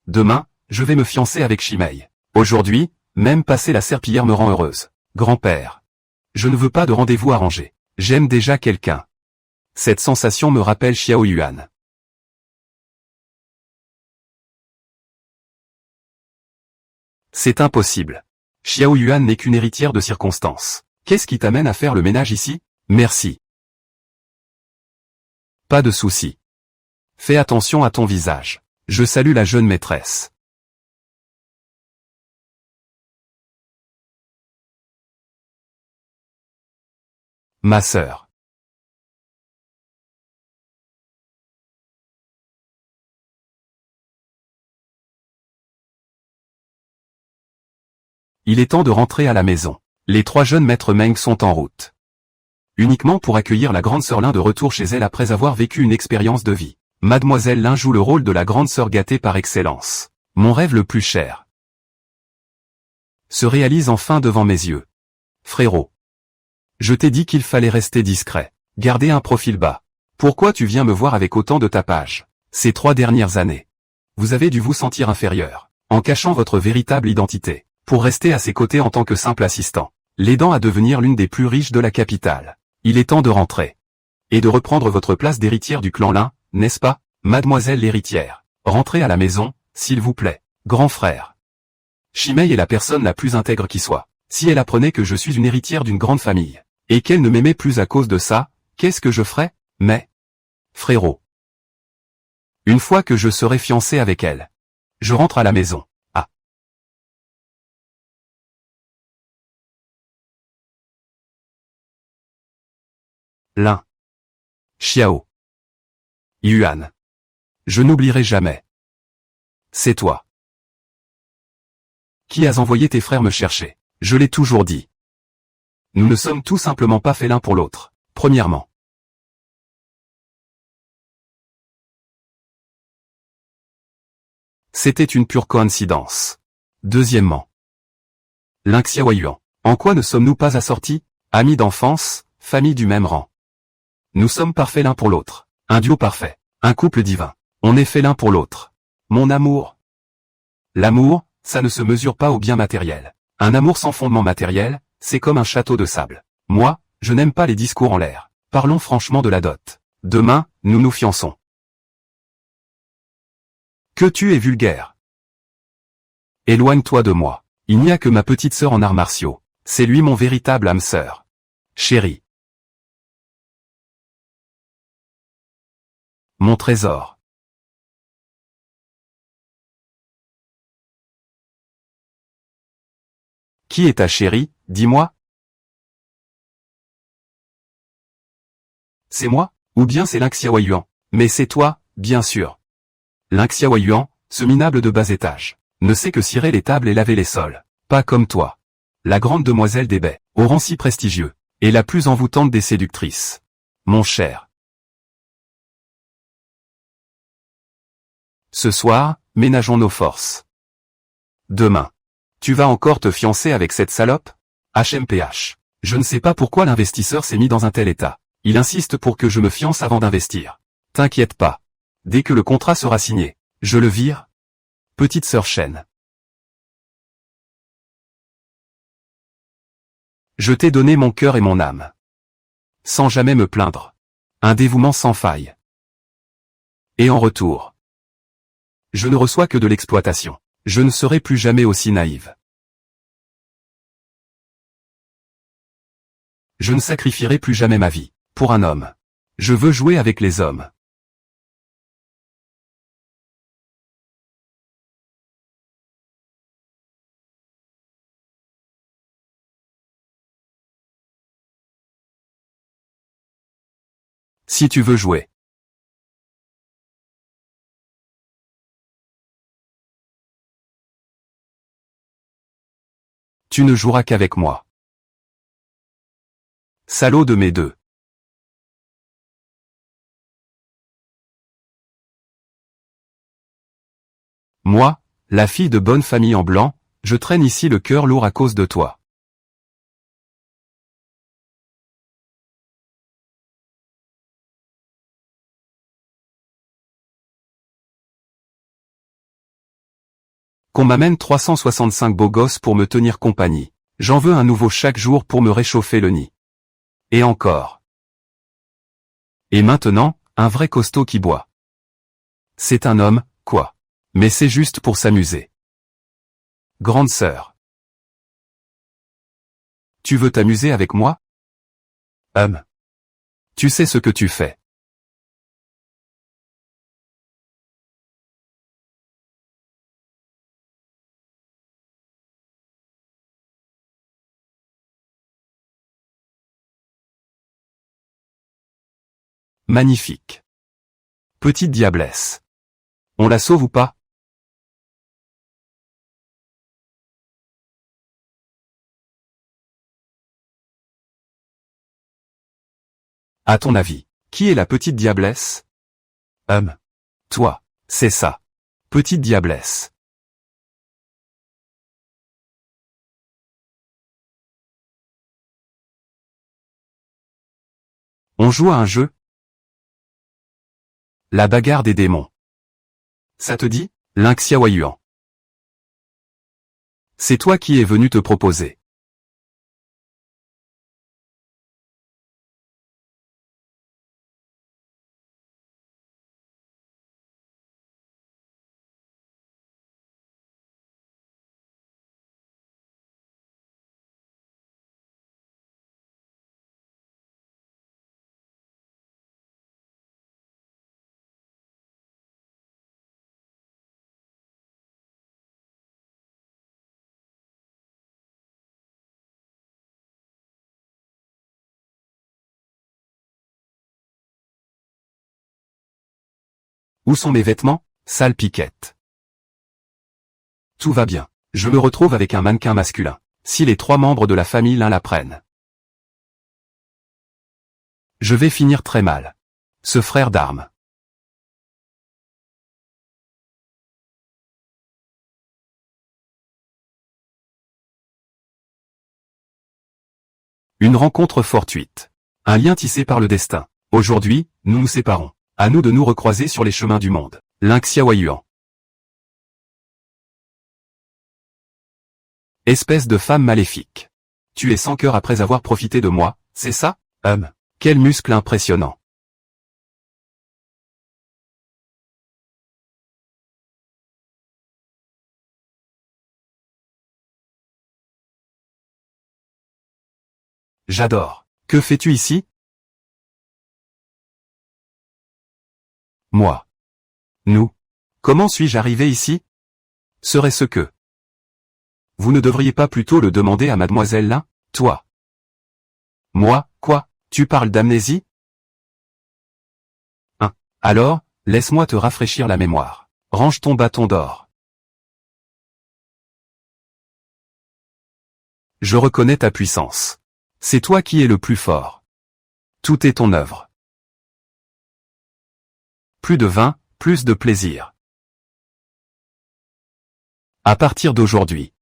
Demain, je vais me fiancer avec Chimay. Aujourd'hui, même passer la serpillière me rend heureuse. Grand-père. Je ne veux pas de rendez-vous arrangé. J'aime déjà quelqu'un. Cette sensation me rappelle Xiao Yuan. C'est impossible. Xiao Yuan n'est qu'une héritière de circonstance. Qu'est-ce qui t'amène à faire le ménage ici? Merci. Pas de souci. Fais attention à ton visage. Je salue la jeune maîtresse. Ma sœur. Il est temps de rentrer à la maison. Les 3 jeunes maîtres Meng sont en route. Uniquement pour accueillir la grande sœur Lin de retour chez elle après avoir vécu une expérience de vie. Mademoiselle Lin joue le rôle de la grande sœur gâtée par excellence. Mon rêve le plus cher se réalise enfin devant mes yeux. Frérot. Je t'ai dit qu'il fallait rester discret. Garder un profil bas. Pourquoi tu viens me voir avec autant de tapage? Ces 3 dernières années. Vous avez dû vous sentir inférieur. En cachant votre véritable identité. Pour rester à ses côtés en tant que simple assistant. L'aidant à devenir l'une des plus riches de la capitale. Il est temps de rentrer. Et de reprendre votre place d'héritière du clan Lin, n'est-ce pas, mademoiselle l'héritière? Rentrez à la maison, s'il vous plaît. Grand frère. Chimay est la personne la plus intègre qui soit. Si elle apprenait que je suis une héritière d'une grande famille, et qu'elle ne m'aimait plus à cause de ça, qu'est-ce que je ferais? Mais, frérot. Une fois que je serai fiancé avec elle, je rentre à la maison. Ah. Lin. Xiao. Yuan. Je n'oublierai jamais. C'est toi. Qui as envoyé tes frères me chercher? Je l'ai toujours dit. Nous ne sommes tout simplement pas faits l'un pour l'autre. Premièrement. C'était une pure coïncidence. Deuxièmement. Lin Xiaoyuan. En quoi ne sommes-nous pas assortis? Amis d'enfance, famille du même rang. Nous sommes parfaits l'un pour l'autre. Un duo parfait. Un couple divin. On est fait l'un pour l'autre. Mon amour. L'amour, ça ne se mesure pas au bien matériel. Un amour sans fondement matériel, c'est comme un château de sable. Moi, je n'aime pas les discours en l'air. Parlons franchement de la dot. Demain, nous nous fiançons. Que tu es vulgaire. Éloigne-toi de moi. Il n'y a que ma petite sœur en arts martiaux. C'est lui mon véritable âme sœur. Chérie. Mon trésor. Qui est ta chérie, dis-moi? C'est moi, ou bien c'est Lin Xiaoyuan? Mais c'est toi, bien sûr. Lin Xiaoyuan, ce minable de bas étage, ne sait que cirer les tables et laver les sols. Pas comme toi. La grande demoiselle des baies, au rang si prestigieux, et la plus envoûtante des séductrices. Mon cher. Ce soir, ménageons nos forces. Demain. Tu vas encore te fiancer avec cette salope? HMPH. Je ne sais pas pourquoi l'investisseur s'est mis dans un tel état. Il insiste pour que je me fiance avant d'investir. T'inquiète pas. Dès que le contrat sera signé, je le vire. Petite sœur Chen. Je t'ai donné mon cœur et mon âme. Sans jamais me plaindre. Un dévouement sans faille. Et en retour, je ne reçois que de l'exploitation. Je ne serai plus jamais aussi naïve. Je ne sacrifierai plus jamais ma vie pour un homme. Je veux jouer avec les hommes. Si tu veux jouer. Tu ne joueras qu'avec moi. Salaud de mes deux. Moi, la fille de bonne famille en blanc, je traîne ici le cœur lourd à cause de toi. Qu'on m'amène 365 beaux gosses pour me tenir compagnie. J'en veux un nouveau chaque jour pour me réchauffer le nid. Et encore. Et maintenant, un vrai costaud qui boit. C'est un homme, quoi. Mais c'est juste pour s'amuser. Grande sœur. Tu veux t'amuser avec moi? Tu sais ce que tu fais. Magnifique. Petite diablesse. On la sauve ou pas? À ton avis, qui est la petite diablesse? Toi. C'est ça. Petite diablesse. On joue à un jeu? La bagarre des démons. Ça te dit? Lynx Yaoyuan. C'est toi qui es venu te proposer. Où sont mes vêtements? Sale piquette. Tout va bien. Je me retrouve avec un mannequin masculin. Si les 3 membres de la famille l'un la prennent. Je vais finir très mal. Ce frère d'armes. Une rencontre fortuite. Un lien tissé par le destin. Aujourd'hui, nous nous séparons. À nous de nous recroiser sur les chemins du monde. Lynx Yaoyuan. Espèce de femme maléfique. Tu es sans cœur après avoir profité de moi, c'est ça? Quel muscle impressionnant. J'adore. Que fais-tu ici? Moi. Nous. Comment suis-je arrivé ici? Serait-ce que... Vous ne devriez pas plutôt le demander à mademoiselle là? Toi. Moi, quoi? Tu parles d'amnésie? Alors, laisse-moi te rafraîchir la mémoire. Range ton bâton d'or. Je reconnais ta puissance. C'est toi qui es le plus fort. Tout est ton œuvre. Plus de vin, plus de plaisir. À partir d'aujourd'hui.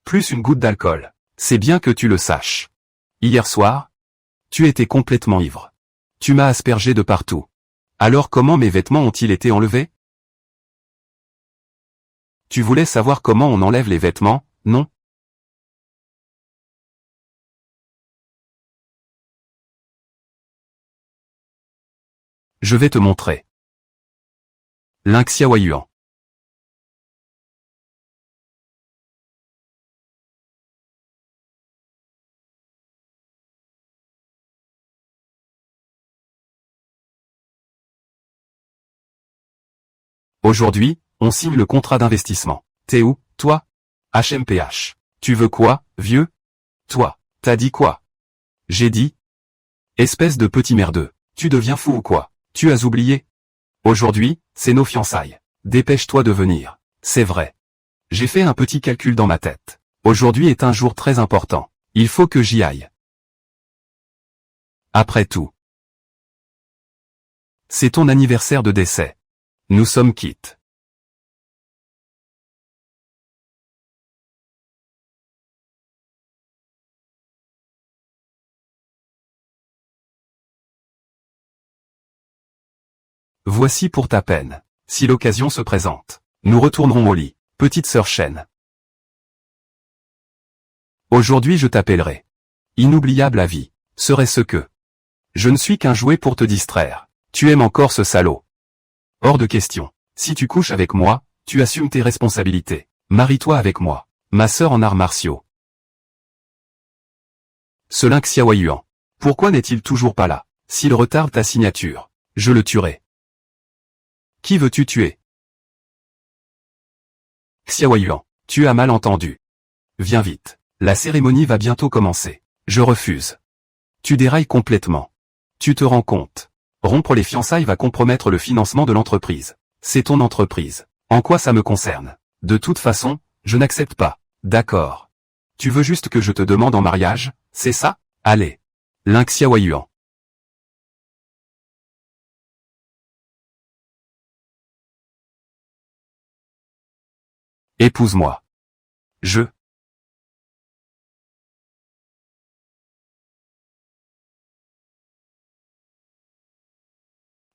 Plus une goutte d'alcool. C'est bien que tu le saches. Hier soir, tu étais complètement ivre. Tu m'as aspergé de partout. Alors comment mes vêtements ont-ils été enlevés? Tu voulais savoir comment on enlève les vêtements, non? Je vais te montrer. Lynx Yaoyuan. Aujourd'hui, on signe le contrat d'investissement. T'es où, toi? HMPH. Tu veux quoi, vieux? Toi, t'as dit quoi? J'ai dit. Espèce de petit merdeux. Tu deviens fou ou quoi? Tu as oublié? Aujourd'hui, c'est nos fiançailles. Dépêche-toi de venir. C'est vrai. J'ai fait un petit calcul dans ma tête. Aujourd'hui est un jour très important. Il faut que j'y aille. Après tout. C'est ton anniversaire de décès. Nous sommes quittes. Voici pour ta peine. Si l'occasion se présente, nous retournerons au lit. Petite sœur Chen. Aujourd'hui je t'appellerai. Inoubliable à vie. Serait-ce que je ne suis qu'un jouet pour te distraire. Tu aimes encore ce salaud. Hors de question. Si tu couches avec moi, tu assumes tes responsabilités. Marie-toi avec moi. Ma sœur en arts martiaux. Ce Lin Xiaoyuan. Pourquoi n'est-il toujours pas là? S'il retarde ta signature, je le tuerai. Qui veux-tu tuer? Xiaoyuan. Tu as mal entendu. Viens vite. La cérémonie va bientôt commencer. Je refuse. Tu dérailles complètement. Tu te rends compte. Rompre les fiançailles va compromettre le financement de l'entreprise. C'est ton entreprise. En quoi ça me concerne? De toute façon, je n'accepte pas. D'accord. Tu veux juste que je te demande en mariage, c'est ça? Allez. Lin Xiaoyuan. Épouse-moi. Je.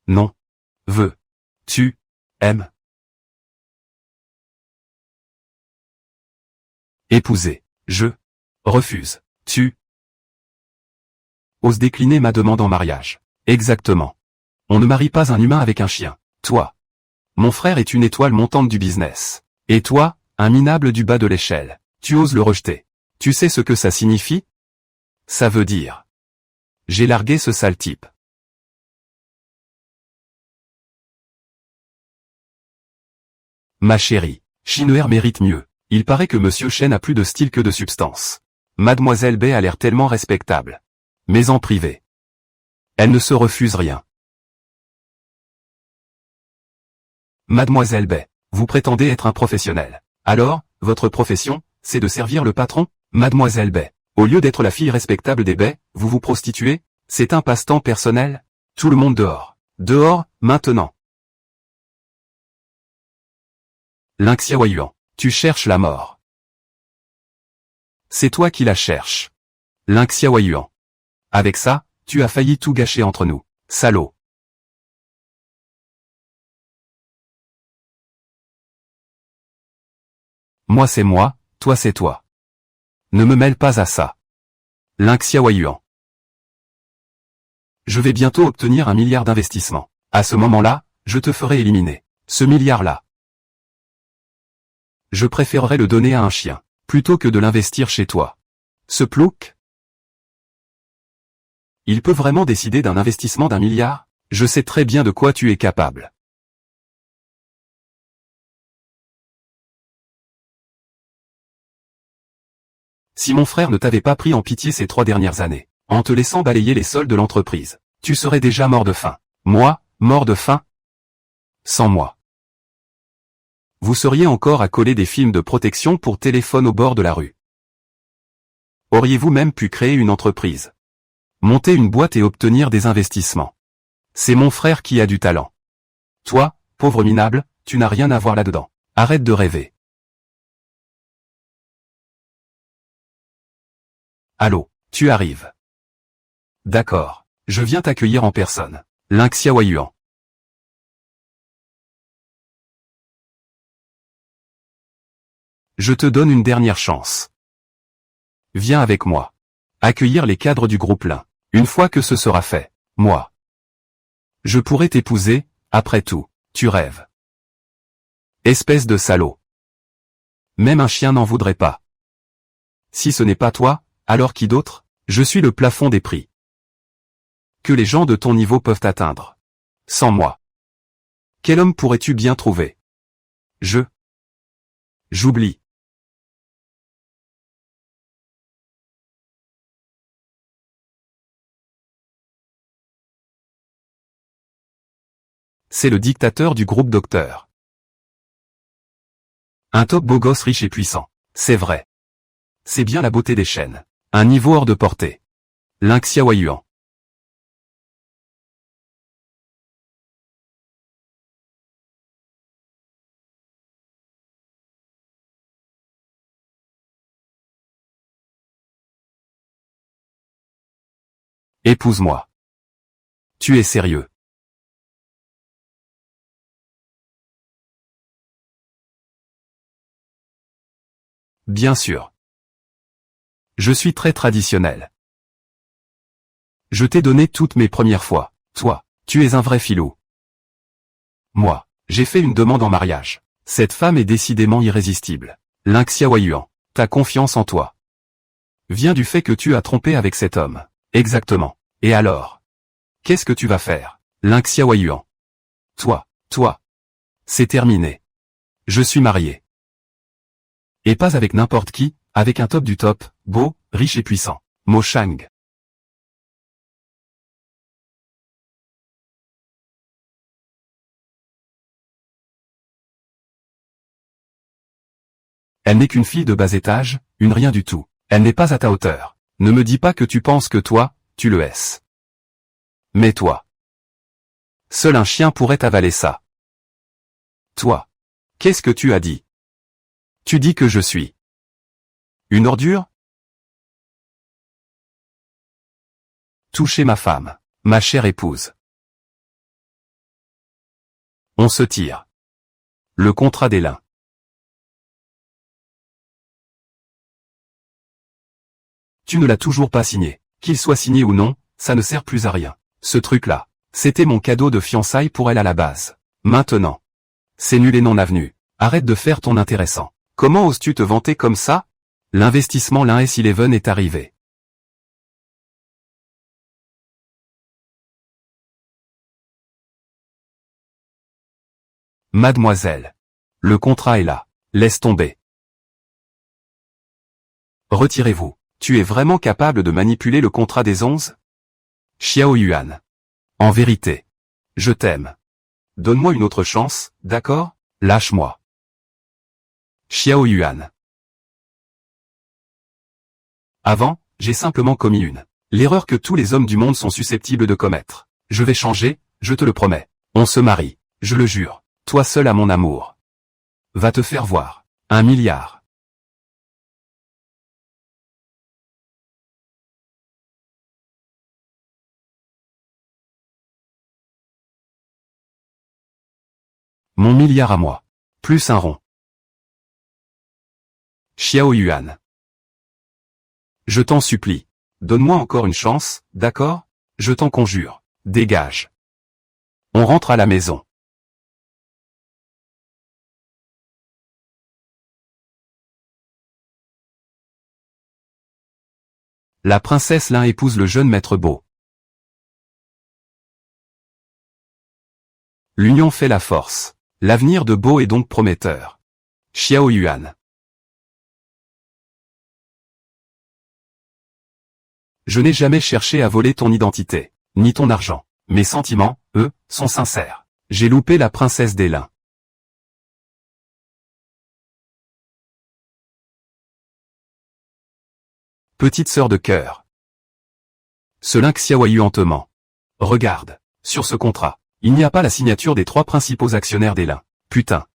Non. Veux. Tu. Aimes. Épouser. Je. Refuse. Tu. Ose décliner ma demande en mariage. Exactement. On ne marie pas un humain avec un chien. Toi. Mon frère est une étoile montante du business. Et toi, un minable du bas de l'échelle. Tu oses le rejeter. Tu sais ce que ça signifie? Ça veut dire. J'ai largué ce sale type. Ma chérie, Shin'er mérite mieux. Il paraît que Monsieur Chen a plus de style que de substance. Mademoiselle Bay a l'air tellement respectable. Mais en privé. Elle ne se refuse rien. Mademoiselle Bay, vous prétendez être un professionnel. Alors, votre profession, c'est de servir le patron? Mademoiselle Bay, au lieu d'être la fille respectable des Bay, vous vous prostituez? C'est un passe-temps personnel? Tout le monde dehors. Dehors, maintenant. Lin Xiaoyuan, tu cherches la mort. C'est toi qui la cherches. Lin Xiaoyuan. Avec ça, tu as failli tout gâcher entre nous. Salaud. Moi c'est moi, toi c'est toi. Ne me mêle pas à ça. Lin Xiaoyuan. Je vais bientôt obtenir 1 milliard d'investissements. À ce moment-là, je te ferai éliminer. Ce milliard-là. Je préférerais le donner à un chien, plutôt que de l'investir chez toi. Ce plouc? Il peut vraiment décider d'un investissement d'1 milliard? Je sais très bien de quoi tu es capable. Si mon frère ne t'avait pas pris en pitié ces 3 dernières années, en te laissant balayer les soldes de l'entreprise, tu serais déjà mort de faim. Moi, mort de faim? Sans moi. Vous seriez encore à coller des films de protection pour téléphone au bord de la rue. Auriez-vous même pu créer une entreprise? Monter une boîte et obtenir des investissements. C'est mon frère qui a du talent. Toi, pauvre minable, tu n'as rien à voir là-dedans. Arrête de rêver. Allô, tu arrives. D'accord. Je viens t'accueillir en personne. Lin Xiaoyuan. Je te donne une dernière chance. Viens avec moi. Accueillir les cadres du groupe Lin. Une fois que ce sera fait, moi. Je pourrai t'épouser, après tout, tu rêves. Espèce de salaud. Même un chien n'en voudrait pas. Si ce n'est pas toi, alors qui d'autre? Je suis le plafond des prix que les gens de ton niveau peuvent atteindre. Sans moi. Quel homme pourrais-tu bien trouver? J'oublie. C'est le dictateur du groupe Docteur. Un top beau gosse riche et puissant. C'est vrai. C'est bien la beauté des chaînes. Un niveau hors de portée. Lin Xiaoyuan. Épouse-moi. Tu es sérieux? Bien sûr. Je suis très traditionnel. Je t'ai donné toutes mes premières fois. Toi, tu es un vrai filou. Moi, j'ai fait une demande en mariage. Cette femme est décidément irrésistible. Ling Xiaoyuan, ta confiance en toi vient du fait que tu as trompé avec cet homme. Exactement. Et alors? Qu'est-ce que tu vas faire? Ling Xiaoyuan. Toi. C'est terminé. Je suis marié. Et pas avec n'importe qui, avec un top du top, beau, riche et puissant. Mo Shang. Elle n'est qu'une fille de bas étage, une rien du tout. Elle n'est pas à ta hauteur. Ne me dis pas que tu penses que toi, tu le es. Mais toi. Seul un chien pourrait avaler ça. Toi. Qu'est-ce que tu as dit? Tu dis que je suis une ordure? Toucher ma femme, ma chère épouse. On se tire. Le contrat des lins. Tu ne l'as toujours pas signé. Qu'il soit signé ou non, ça ne sert plus à rien. Ce truc-là, c'était mon cadeau de fiançailles pour elle à la base. Maintenant, c'est nul et non avenu. Arrête de faire ton intéressant. Comment oses-tu te vanter comme ça? L'investissement Lin S11 est arrivé. Mademoiselle. Le contrat est là. Laisse tomber. Retirez-vous. Tu es vraiment capable de manipuler le contrat des 11? Xiao Yuan. En vérité. Je t'aime. Donne-moi une autre chance, d'accord? Lâche-moi. Xiao Yuan. Avant, j'ai simplement commis l'erreur que tous les hommes du monde sont susceptibles de commettre. Je vais changer, je te le promets. On se marie, je le jure. Toi seul à mon amour. Va te faire voir. 1 milliard. Mon milliard à moi. Plus un rond. Xiao Yuan. Je t'en supplie. Donne-moi encore une chance, d'accord? Je t'en conjure. Dégage. On rentre à la maison. La princesse Lin épouse le jeune maître Beau. L'union fait la force. L'avenir de Beau est donc prometteur. Xiao Yuan. Je n'ai jamais cherché à voler ton identité, ni ton argent. Mes sentiments, eux, sont sincères. J'ai loupé la princesse des Lins. Petite sœur de cœur. Ce Lin Xiaoyu te ment. Regarde, sur ce contrat, il n'y a pas la signature des 3 principaux actionnaires des Lins. Putain.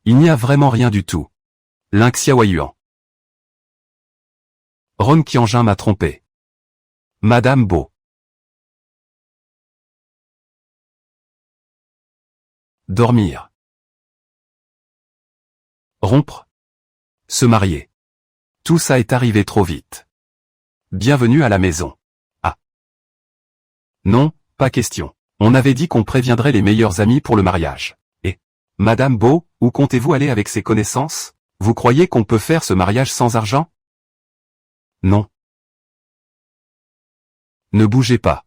Il n'y a vraiment rien du tout. Lin Xiaoyuan. Ron Qianjin m'a trompé. Madame Beau. Dormir. Rompre. Se marier. Tout ça est arrivé trop vite. Bienvenue à la maison. Ah. Non, pas question. On avait dit qu'on préviendrait les meilleurs amis pour le mariage. Et, Madame Beau, où comptez-vous aller avec ces connaissances? Vous croyez qu'on peut faire ce mariage sans argent? Non. Ne bougez pas.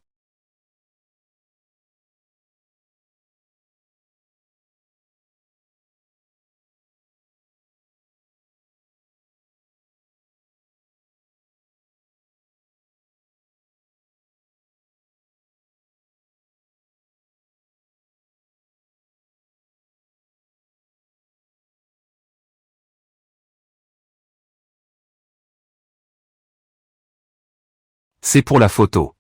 C'est pour la photo.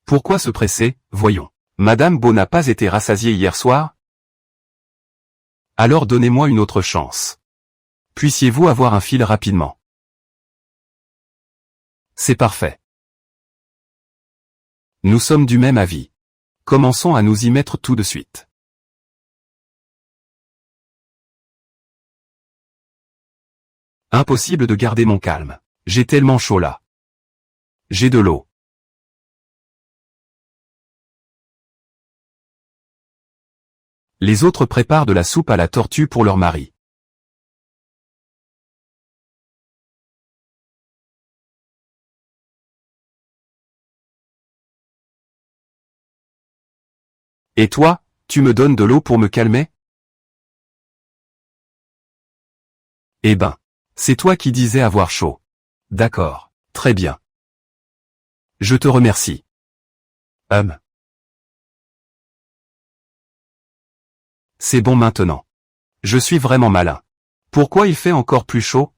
Pourquoi se presser? Voyons. Madame Beau n'a pas été rassasiée hier soir? Alors donnez-moi une autre chance. Puissiez-vous avoir un fil rapidement? C'est parfait. Nous sommes du même avis. Commençons à nous y mettre tout de suite. Impossible de garder mon calme. J'ai tellement chaud là. J'ai de l'eau. Les autres préparent de la soupe à la tortue pour leur mari. Et toi, tu me donnes de l'eau pour me calmer? Eh ben, c'est toi qui disais avoir chaud. D'accord, très bien. Je te remercie. C'est bon maintenant. Je suis vraiment malin. Pourquoi il fait encore plus chaud?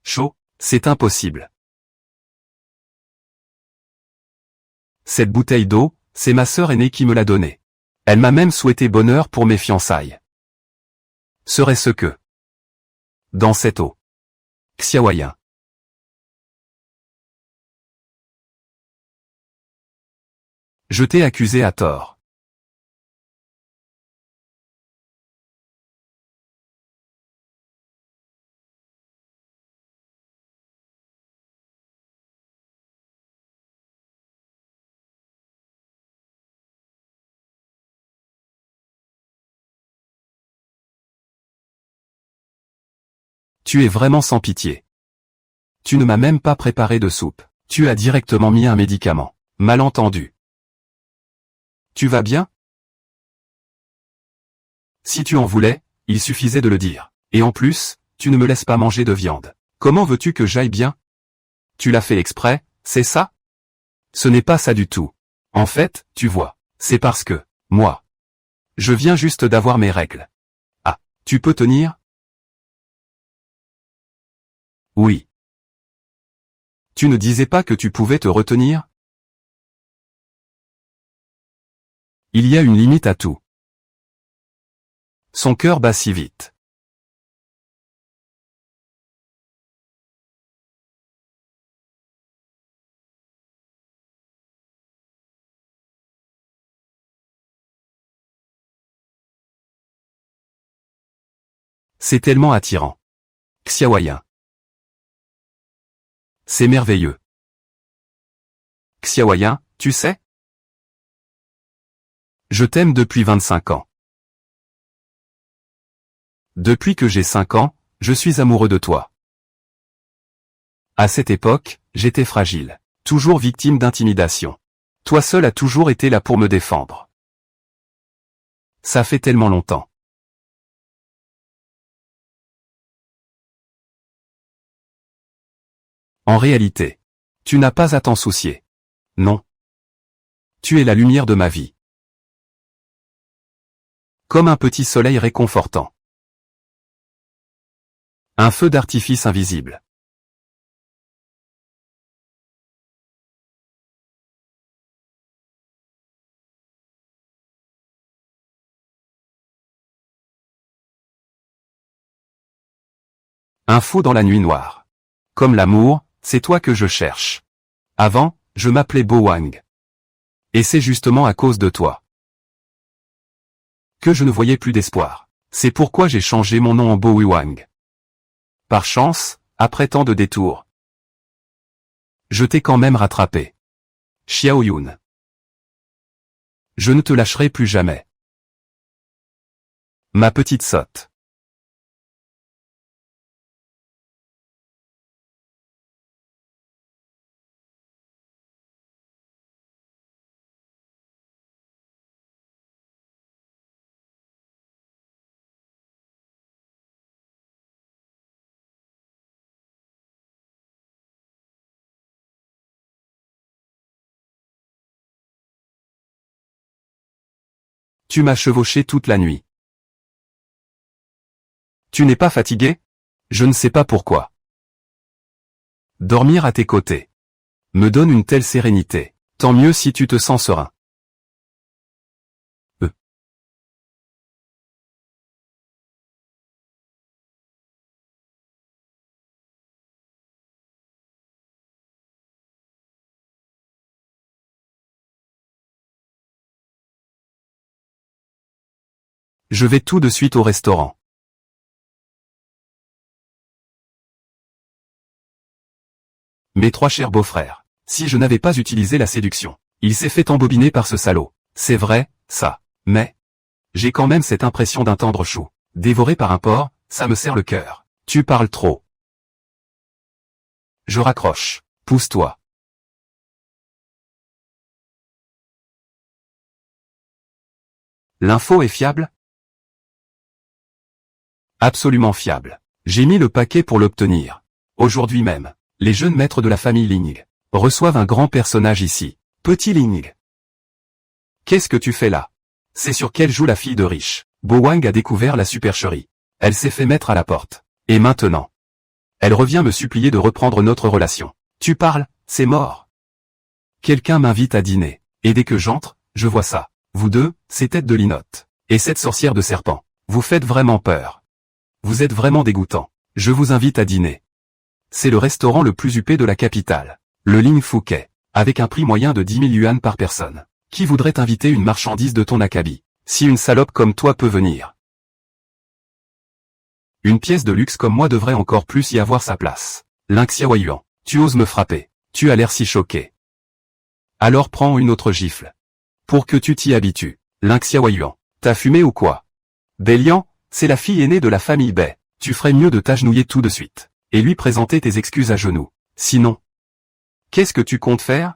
Chaud, c'est impossible. Cette bouteille d'eau, c'est ma sœur aînée qui me l'a donnée. Elle m'a même souhaité bonheur pour mes fiançailles. Serait-ce que dans cette eau? Xiaoyan. Je t'ai accusé à tort. Tu es vraiment sans pitié. Tu ne m'as même pas préparé de soupe. Tu as directement mis un médicament. Malentendu. Tu vas bien? Si tu en voulais, il suffisait de le dire. Et en plus, tu ne me laisses pas manger de viande. Comment veux-tu que j'aille bien? Tu l'as fait exprès, c'est ça? Ce n'est pas ça du tout. En fait, tu vois, c'est parce que, moi, je viens juste d'avoir mes règles. Ah, tu peux tenir? Oui. Tu ne disais pas que tu pouvais te retenir? Il y a une limite à tout. Son cœur bat si vite. C'est tellement attirant. Xiaoyan. C'est merveilleux. Xiaoyan, tu sais? Je t'aime depuis 25 ans. Depuis que j'ai 5 ans, je suis amoureux de toi. À cette époque, j'étais fragile. Toujours victime d'intimidation. Toi seul as toujours été là pour me défendre. Ça fait tellement longtemps. En réalité, tu n'as pas à t'en soucier. Non. Tu es la lumière de ma vie. Comme un petit soleil réconfortant. Un feu d'artifice invisible. Un fou dans la nuit noire. Comme l'amour, c'est toi que je cherche. Avant, je m'appelais Bo Wang. Et c'est justement à cause de toi que je ne voyais plus d'espoir. C'est pourquoi j'ai changé mon nom en Bo Wang. Par chance, après tant de détours, je t'ai quand même rattrapé. Xiao Yun. Je ne te lâcherai plus jamais. Ma petite sotte. Tu m'as chevauché toute la nuit. Tu n'es pas fatigué? Je ne sais pas pourquoi. Dormir à tes côtés me donne une telle sérénité. Tant mieux si tu te sens serein. Je vais tout de suite au restaurant. Mes 3 chers beaux-frères. Si je n'avais pas utilisé la séduction. Il s'est fait embobiner par ce salaud. C'est vrai, ça. Mais j'ai quand même cette impression d'un tendre chou. Dévoré par un porc, ça me serre le cœur. Tu parles trop. Je raccroche. Pousse-toi. L'info est fiable? Absolument fiable. J'ai mis le paquet pour l'obtenir. Aujourd'hui même, les jeunes maîtres de la famille Ling reçoivent un grand personnage ici. Petit Ling. Qu'est-ce que tu fais là? C'est sur quelle joue la fille de riche. Bo Wang a découvert la supercherie. Elle s'est fait mettre à la porte. Et maintenant, elle revient me supplier de reprendre notre relation. Tu parles, c'est mort. Quelqu'un m'invite à dîner. Et dès que j'entre, je vois ça. Vous deux, ces têtes de linotte. Et cette sorcière de serpent. Vous faites vraiment peur. Vous êtes vraiment dégoûtant. Je vous invite à dîner. C'est le restaurant le plus huppé de la capitale. Le Ling Phuket. Avec un prix moyen de 10 000 yuan par personne. Qui voudrait inviter une marchandise de ton acabit? Si une salope comme toi peut venir. Une pièce de luxe comme moi devrait encore plus y avoir sa place. Ling Xiaoyuan. Tu oses me frapper. Tu as l'air si choqué. Alors prends une autre gifle. Pour que tu t'y habitues. Ling Xiaoyuan. T'as fumé ou quoi? Bélian, c'est la fille aînée de la famille Bai. Tu ferais mieux de t'agenouiller tout de suite. Et lui présenter tes excuses à genoux. Sinon, qu'est-ce que tu comptes faire?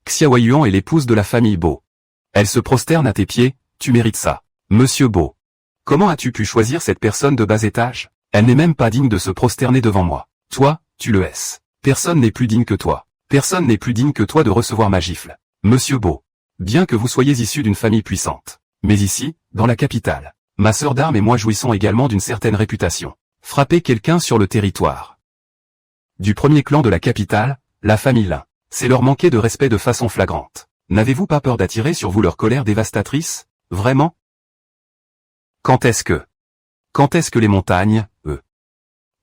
Xiaoyuan est l'épouse de la famille Bo. Elle se prosterne à tes pieds, tu mérites ça. Monsieur Bo. Comment as-tu pu choisir cette personne de bas étage? Elle n'est même pas digne de se prosterner devant moi. Toi, tu le es. Personne n'est plus digne que toi. Personne n'est plus digne que toi de recevoir ma gifle. Monsieur Bo. Bien que vous soyez issu d'une famille puissante. Mais ici, dans la capitale, ma sœur d'armes et moi jouissons également d'une certaine réputation. Frapper quelqu'un sur le territoire du premier clan de la capitale, la famille Lin, c'est leur manquer de respect de façon flagrante. N'avez-vous pas peur d'attirer sur vous leur colère dévastatrice? Vraiment? Quand est-ce que les montagnes, eux,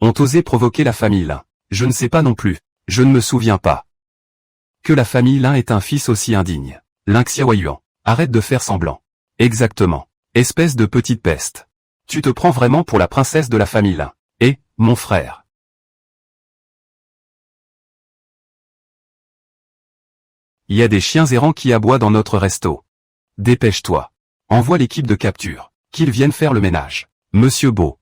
ont osé provoquer la famille Lin? Je ne sais pas non plus, je ne me souviens pas. Que la famille Lin est un fils aussi indigne. Ling Xiaoyuan, arrête de faire semblant. Exactement. Espèce de petite peste. Tu te prends vraiment pour la princesse de la famille Lin. Et, mon frère. Il y a des chiens errants qui aboient dans notre resto. Dépêche-toi. Envoie l'équipe de capture. Qu'ils viennent faire le ménage. Monsieur Bo.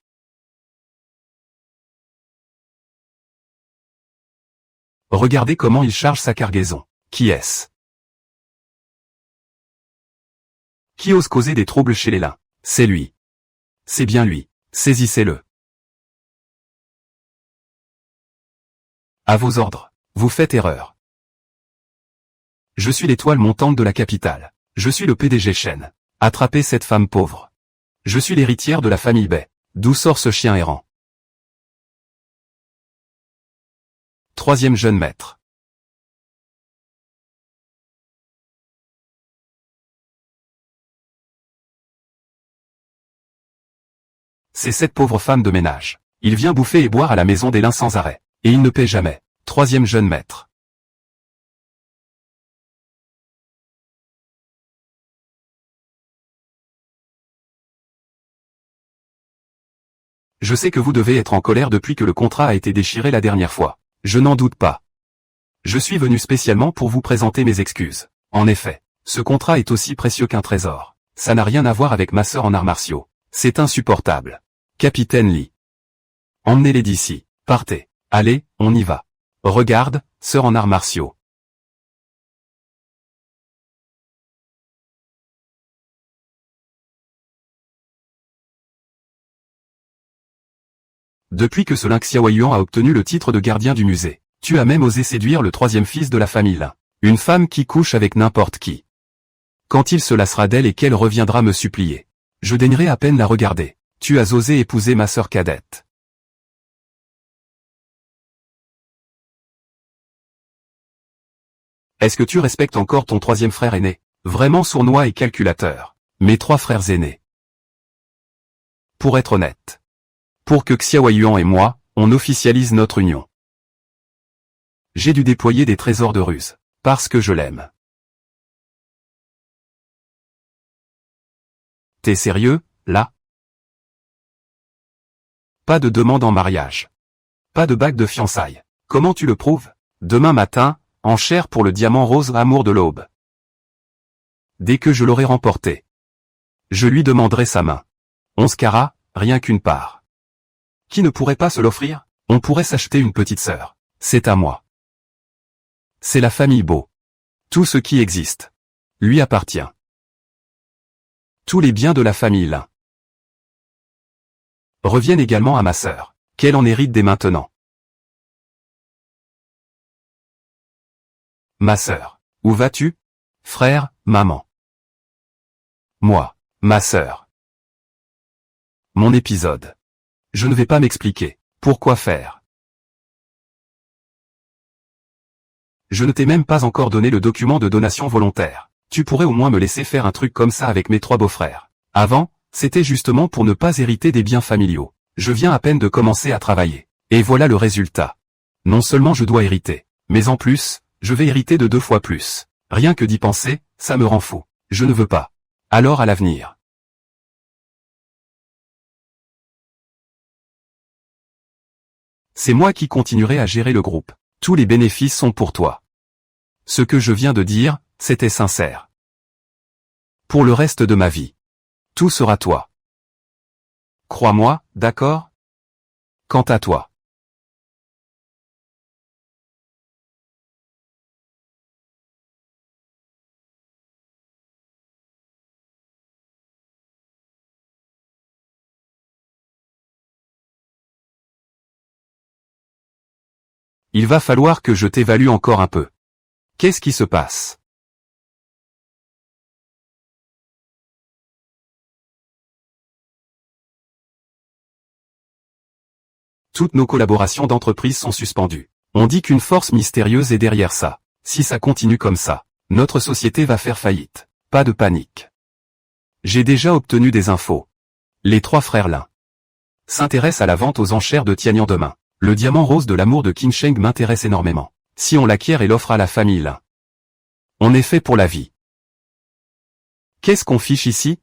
Regardez comment il charge sa cargaison. Qui est-ce? Qui ose causer des troubles chez les Lin? C'est lui. C'est bien lui. Saisissez-le. À vos ordres. Vous faites erreur. Je suis l'étoile montante de la capitale. Je suis le PDG Shen. Attrapez cette femme pauvre. Je suis l'héritière de la famille Bai. D'où sort ce chien errant? Troisième jeune maître. C'est cette pauvre femme de ménage. Il vient bouffer et boire à la maison des Lin sans arrêt. Et il ne paie jamais. Troisième jeune maître. Je sais que vous devez être en colère depuis que le contrat a été déchiré la dernière fois. Je n'en doute pas. Je suis venu spécialement pour vous présenter mes excuses. En effet, ce contrat est aussi précieux qu'un trésor. Ça n'a rien à voir avec ma sœur en arts martiaux. C'est insupportable. Capitaine Li. Emmenez-les d'ici. Partez. Allez, on y va. Regarde, sœur en arts martiaux. Depuis que ce Ling Xiaoyuan a obtenu le titre de gardien du musée, tu as même osé séduire le troisième fils de la famille Lin. Une femme qui couche avec n'importe qui. Quand il se lassera d'elle et qu'elle reviendra me supplier, je daignerai à peine la regarder. Tu as osé épouser ma sœur cadette. Est-ce que tu respectes encore ton troisième frère aîné? Vraiment sournois et calculateur. Mes 3 frères aînés. Pour être honnête. Pour que Xiao Yuan et moi, on officialise notre union. J'ai dû déployer des trésors de ruse. Parce que je l'aime. T'es sérieux, là? Pas de demande en mariage. Pas de bague de fiançailles. Comment tu le prouves? Demain matin, enchère pour le diamant rose amour de l'aube. Dès que je l'aurai remporté, je lui demanderai sa main. 11 carats, rien qu'une part. Qui ne pourrait pas se l'offrir? On pourrait s'acheter une petite sœur. C'est à moi. C'est la famille Beau. Tout ce qui existe lui appartient. Tous les biens de la famille Lin reviennent également à ma sœur, qu'elle en hérite dès maintenant. Ma sœur, où vas-tu? Frère, maman. Moi, ma sœur. Mon épisode. Je ne vais pas m'expliquer. Pourquoi faire? Je ne t'ai même pas encore donné le document de donation volontaire. Tu pourrais au moins me laisser faire un truc comme ça avec mes 3 beaux-frères. Avant, c'était justement pour ne pas hériter des biens familiaux. Je viens à peine de commencer à travailler. Et voilà le résultat. Non seulement je dois hériter, mais en plus, je vais hériter de 2 fois plus. Rien que d'y penser, ça me rend fou. Je ne veux pas. Alors à l'avenir. C'est moi qui continuerai à gérer le groupe. Tous les bénéfices sont pour toi. Ce que je viens de dire, c'était sincère. Pour le reste de ma vie. Tout sera toi. Crois-moi, d'accord? Quant à toi. Il va falloir que je t'évalue encore un peu. Qu'est-ce qui se passe? Toutes nos collaborations d'entreprise sont suspendues. On dit qu'une force mystérieuse est derrière ça. Si ça continue comme ça, notre société va faire faillite. Pas de panique. J'ai déjà obtenu des infos. Les 3 frères Lin s'intéressent à la vente aux enchères de Tianyang demain. Le diamant rose de l'amour de Qin Sheng m'intéresse énormément. Si on l'acquiert et l'offre à la famille Lin, on est fait pour la vie. Qu'est-ce qu'on fiche ici?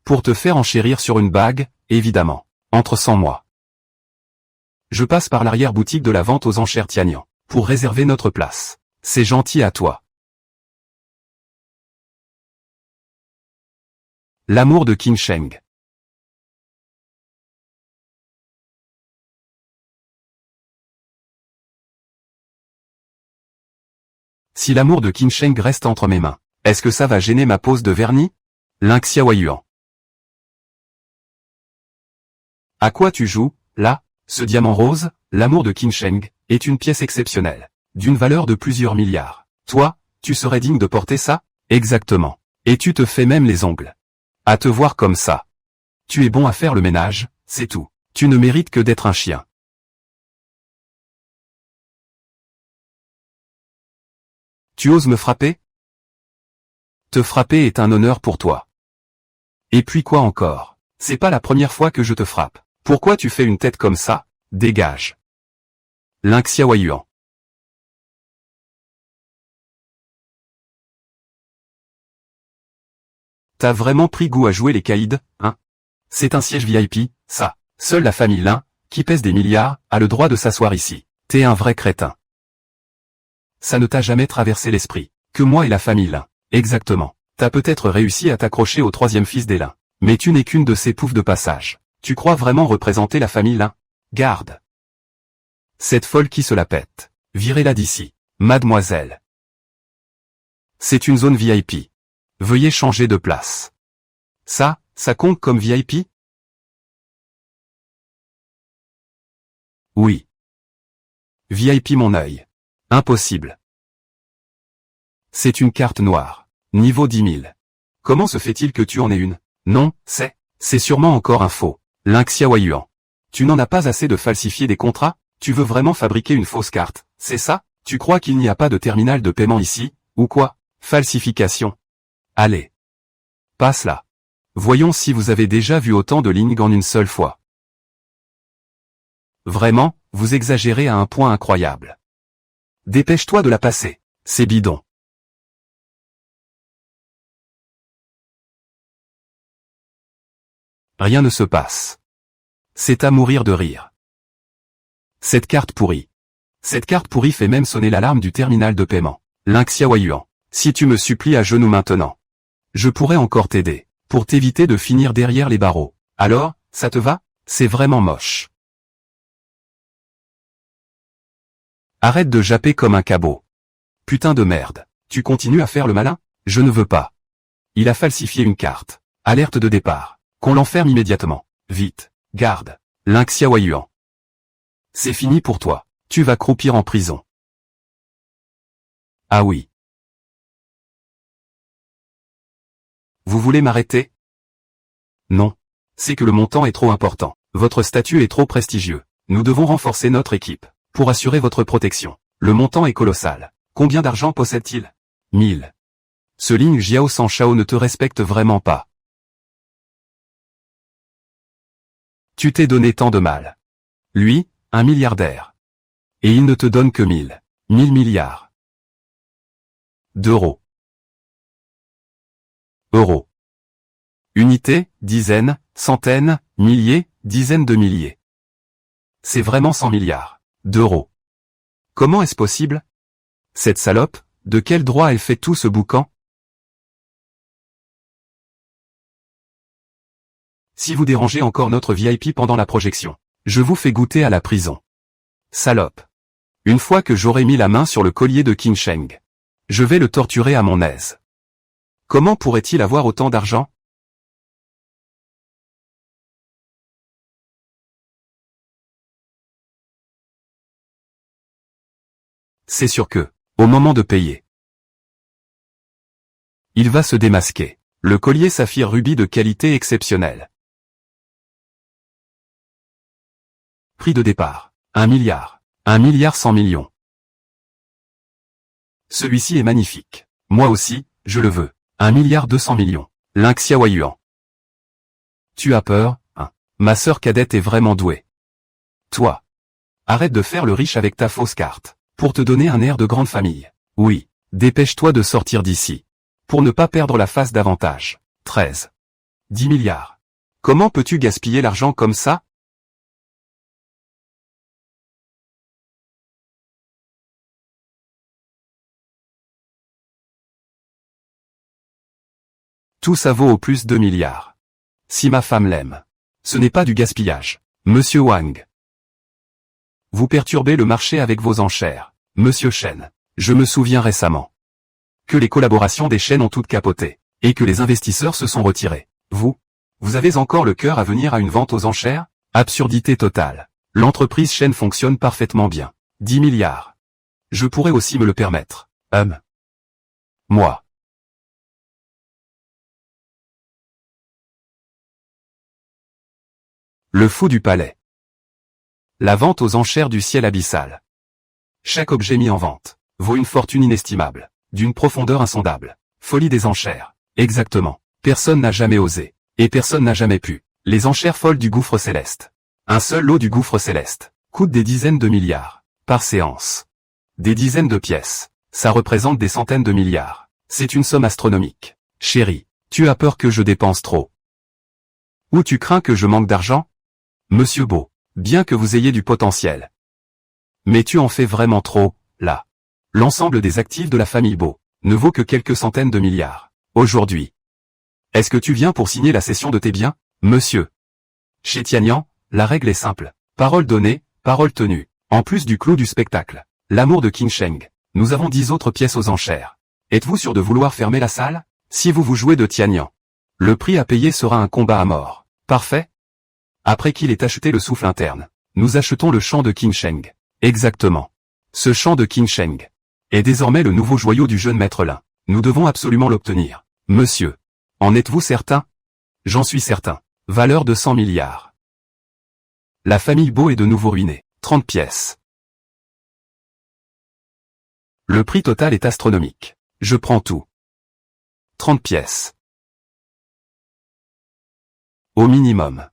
Pour te faire enchérir sur une bague, évidemment. Entre sans moi. Je passe par l'arrière-boutique de la vente aux enchères Tianyang, pour réserver notre place. C'est gentil à toi. L'amour de Qin Sheng. Si l'amour de Qin Sheng reste entre mes mains, est-ce que ça va gêner ma pose de vernis? Lin Xiaoyuan. À quoi tu joues, là? Ce diamant rose, l'amour de Qin Sheng, est une pièce exceptionnelle, d'une valeur de plusieurs milliards. Toi, tu serais digne de porter ça? Exactement. Et tu te fais même les ongles. À te voir comme ça. Tu es bon à faire le ménage, c'est tout. Tu ne mérites que d'être un chien. Tu oses me frapper? Te frapper est un honneur pour toi. Et puis quoi encore? C'est pas la première fois que je te frappe. Pourquoi tu fais une tête comme ça? Dégage. Lin Xiaoyuan. T'as vraiment pris goût à jouer les caïds, hein? C'est un siège VIP, ça. Seule la famille Lin, qui pèse des milliards, a le droit de s'asseoir ici. T'es un vrai crétin. Ça ne t'a jamais traversé l'esprit. Que moi et la famille Lin. Exactement. T'as peut-être réussi à t'accrocher au 3e fils des Lin. Mais tu n'es qu'une de ces poufs de passage. Tu crois vraiment représenter la famille Lin? Garde. Cette folle qui se la pète. Virez-la d'ici. Mademoiselle. C'est une zone VIP. Veuillez changer de place. Ça compte comme VIP? Oui. VIP mon œil. Impossible. C'est une carte noire. Niveau 10 000. Comment se fait-il que tu en aies une? Non, c'est sûrement encore un faux. Link Xiaoyuan. Tu n'en as pas assez de falsifier des contrats? Tu veux vraiment fabriquer une fausse carte, c'est ça? Tu crois qu'il n'y a pas de terminal de paiement ici, ou quoi? Falsification. Allez. Passe là. Voyons si vous avez déjà vu autant de lignes en une seule fois. Vraiment, vous exagérez à un point incroyable. Dépêche-toi de la passer. C'est bidon. Rien ne se passe. C'est à mourir de rire. Cette carte pourrie. Cette carte pourrie fait même sonner l'alarme du terminal de paiement. Link Xiaoyuan. Si tu me supplies à genoux maintenant, je pourrais encore t'aider, pour t'éviter de finir derrière les barreaux. Alors, ça te va? C'est vraiment moche. Arrête de japper comme un cabot. Putain de merde. Tu continues à faire le malin? Je ne veux pas. Il a falsifié une carte. Alerte de départ. Qu'on l'enferme immédiatement. Vite. Garde. Link Xiaoyuan. C'est fini pour toi. Tu vas croupir en prison. Ah oui. Vous voulez m'arrêter? Non. C'est que le montant est trop important. Votre statut est trop prestigieux. Nous devons renforcer notre équipe, pour assurer votre protection. Le montant est colossal. Combien d'argent possède-t-il? 1000. Ce Ling Jiao Sanshao ne te respecte vraiment pas. Tu t'es donné tant de mal. Lui, un milliardaire. Et il ne te donne que 1000 milliards d'euros. Euros. Unité, dizaines, centaines, milliers, dizaines de milliers. C'est vraiment 100 milliards d'euros. Comment est-ce possible? Cette salope, de quel droit elle fait tout ce boucan? Si vous dérangez encore notre VIP pendant la projection, je vous fais goûter à la prison. Salope. Une fois que j'aurai mis la main sur le collier de Qin Sheng, je vais le torturer à mon aise. Comment pourrait-il avoir autant d'argent? C'est sûr que, au moment de payer, il va se démasquer. Le collier saphir rubis de qualité exceptionnelle. Prix de départ. 1 milliard. 1 milliard 100 millions. Celui-ci est magnifique. Moi aussi, je le veux. 1 milliard 200 millions. Link Xiaoyuan. Tu as peur, hein? Ma sœur cadette est vraiment douée. Toi. Arrête de faire le riche avec ta fausse carte. Pour te donner un air de grande famille. Oui. Dépêche-toi de sortir d'ici. Pour ne pas perdre la face davantage. 13. 10 milliards. Comment peux-tu gaspiller l'argent comme ça? Tout ça vaut au plus 2 milliards. Si ma femme l'aime. Ce n'est pas du gaspillage. Monsieur Wang. Vous perturbez le marché avec vos enchères. Monsieur Chen. Je me souviens récemment que les collaborations des chaînes ont toutes capoté, et que les investisseurs se sont retirés. Vous avez encore le cœur à venir à une vente aux enchères? Absurdité totale. L'entreprise chaîne fonctionne parfaitement bien. 10 milliards. Je pourrais aussi me le permettre. Moi. Le fou du palais. La vente aux enchères du ciel abyssal. Chaque objet mis en vente vaut une fortune inestimable, d'une profondeur insondable. Folie des enchères. Exactement. Personne n'a jamais osé, et personne n'a jamais pu. Les enchères folles du gouffre céleste. Un seul lot du gouffre céleste coûte des dizaines de milliards, par séance. Des dizaines de pièces, ça représente des centaines de milliards. C'est une somme astronomique. Chérie, tu as peur que je dépense trop? Ou tu crains que je manque d'argent? Monsieur Beau, bien que vous ayez du potentiel. Mais tu en fais vraiment trop, là. L'ensemble des actifs de la famille Beau ne vaut que quelques centaines de milliards. Aujourd'hui. Est-ce que tu viens pour signer la cession de tes biens, monsieur? Chez Tianyan, la règle est simple. Parole donnée, parole tenue. En plus du clou du spectacle, l'amour de Qin Sheng. Nous avons 10 autres pièces aux enchères. Êtes-vous sûr de vouloir fermer la salle? Si vous jouez de Tianyan, le prix à payer sera un combat à mort. Parfait? Après qu'il ait acheté le souffle interne, nous achetons le champ de Qin Sheng. Exactement. Ce champ de Qin Sheng est désormais le nouveau joyau du jeune maître Lin. Nous devons absolument l'obtenir. Monsieur. En êtes-vous certain? J'en suis certain. Valeur de 100 milliards. La famille Bo est de nouveau ruinée. 30 pièces. Le prix total est astronomique. Je prends tout. 30 pièces. Au minimum.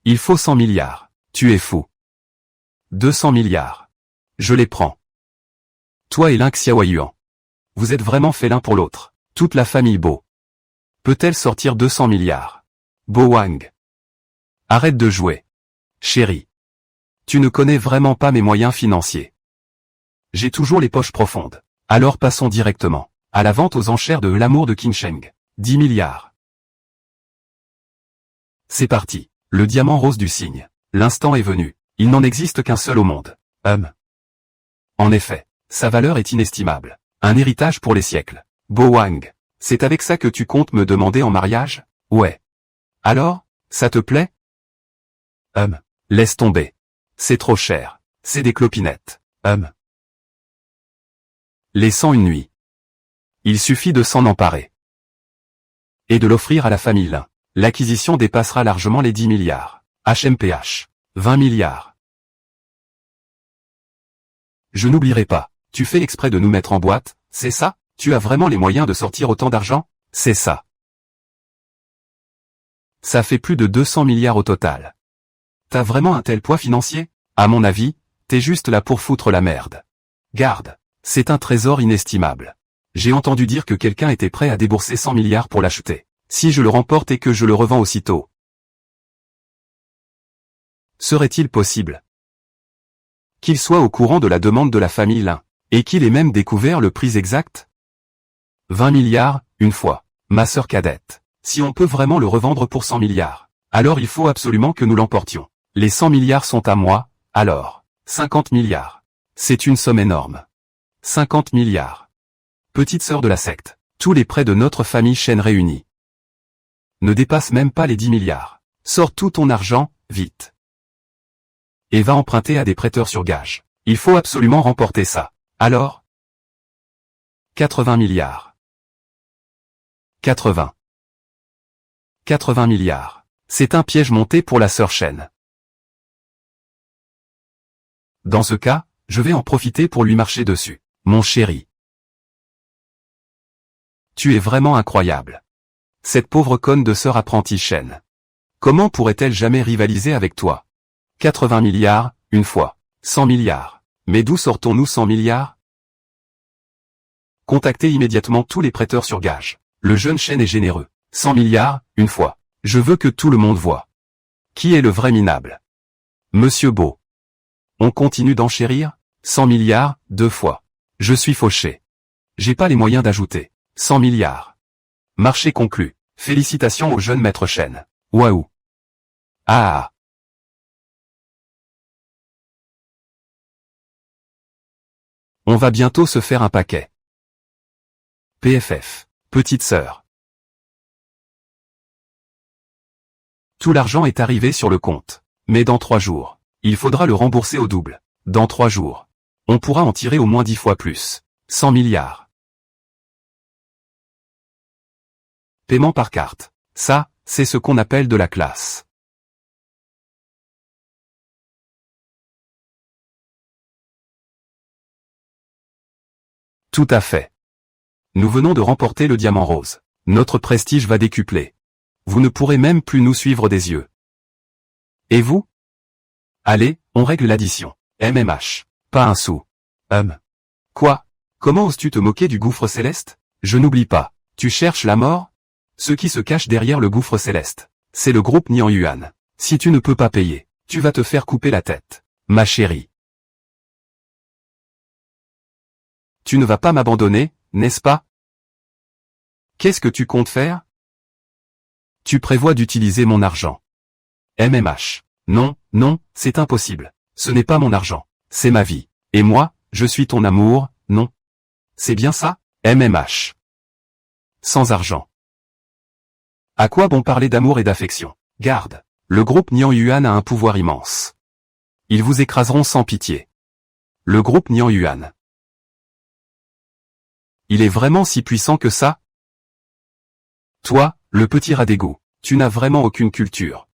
Il faut 100 milliards. Tu es fou. 200 milliards. Je les prends. Toi et Lin Xiaoyuan. Vous êtes vraiment fait l'un pour l'autre. Toute la famille Bo. Peut-elle sortir 200 milliards? Bo Wang. Arrête de jouer. Chérie. Tu ne connais vraiment pas mes moyens financiers. J'ai toujours les poches profondes. Alors passons directement à la vente aux enchères de l'amour de Qin Sheng. 10 milliards. C'est parti. Le diamant rose du cygne. L'instant est venu. Il n'en existe qu'un seul au monde. En effet, sa valeur est inestimable. Un héritage pour les siècles. Bo Wang. C'est avec ça que tu comptes me demander en mariage? Ouais. Alors, ça te plaît? Laisse tomber. C'est trop cher. C'est des clopinettes. Laissant une nuit. Il suffit de s'en emparer. Et de l'offrir à la famille Lin. L'acquisition dépassera largement les 10 milliards. HMPH. 20 milliards. Je n'oublierai pas. Tu fais exprès de nous mettre en boîte, c'est ça? Tu as vraiment les moyens de sortir autant d'argent? C'est ça. Ça fait plus de 200 milliards au total. T'as vraiment un tel poids financier? À mon avis, t'es juste là pour foutre la merde. Garde. C'est un trésor inestimable. J'ai entendu dire que quelqu'un était prêt à débourser 100 milliards pour l'acheter. Si je le remporte et que je le revends aussitôt. Serait-il possible qu'il soit au courant de la demande de la famille Lin, et qu'il ait même découvert le prix exact? 20 milliards, une fois. Ma sœur cadette. Si on peut vraiment le revendre pour 100 milliards, alors il faut absolument que nous l'emportions. Les 100 milliards sont à moi, alors. 50 milliards. C'est une somme énorme. 50 milliards. Petite sœur de la secte. Tous les prêts de notre famille Shen réunis ne dépassent même pas les 10 milliards. Sors tout ton argent, vite. Et va emprunter à des prêteurs sur gage. Il faut absolument remporter ça. Alors? 80 milliards. 80 milliards. C'est un piège monté pour la sœur Shen. Dans ce cas, je vais en profiter pour lui marcher dessus. Mon chéri. Tu es vraiment incroyable. Cette pauvre conne de sœur apprentie Shen. Comment pourrait-elle jamais rivaliser avec toi? 80 milliards, une fois. 100 milliards. Mais d'où sortons-nous 100 milliards? Contactez immédiatement tous les prêteurs sur gage. Le jeune Shen est généreux. 100 milliards, une fois. Je veux que tout le monde voie. Qui est le vrai minable? Monsieur Bo. On continue d'enchérir? 100 milliards, deux fois. Je suis fauché. J'ai pas les moyens d'ajouter. 100 milliards. Marché conclu. Félicitations au jeune maître Shen. Waouh. Ah. On va bientôt se faire un paquet. PFF. Petite sœur. Tout l'argent est arrivé sur le compte. Mais dans 3 jours. Il faudra le rembourser au double. Dans 3 jours. On pourra en tirer au moins 10 fois plus. 100 milliards. Paiement par carte. Ça, c'est ce qu'on appelle de la classe. Tout à fait. Nous venons de remporter le diamant rose. Notre prestige va décupler. Vous ne pourrez même plus nous suivre des yeux. Et vous? Allez, on règle l'addition. MMH. Pas un sou. Quoi? Comment oses-tu te moquer du gouffre céleste? Je n'oublie pas. Tu cherches la mort? Ce qui se cache derrière le gouffre céleste, c'est le groupe Nian Yuan. Si tu ne peux pas payer, tu vas te faire couper la tête. Ma chérie. Tu ne vas pas m'abandonner, n'est-ce pas? Qu'est-ce que tu comptes faire? Tu prévois d'utiliser mon argent. MMH. Non, non, c'est impossible. Ce n'est pas mon argent. C'est ma vie. Et moi, je suis ton amour, non? C'est bien ça? MMH. Sans argent. À quoi bon parler d'amour et d'affection? Garde. Le groupe Nian Yuan a un pouvoir immense. Ils vous écraseront sans pitié. Le groupe Nian Yuan. Il est vraiment si puissant que ça? Toi, le petit rat d'égout, tu n'as vraiment aucune culture.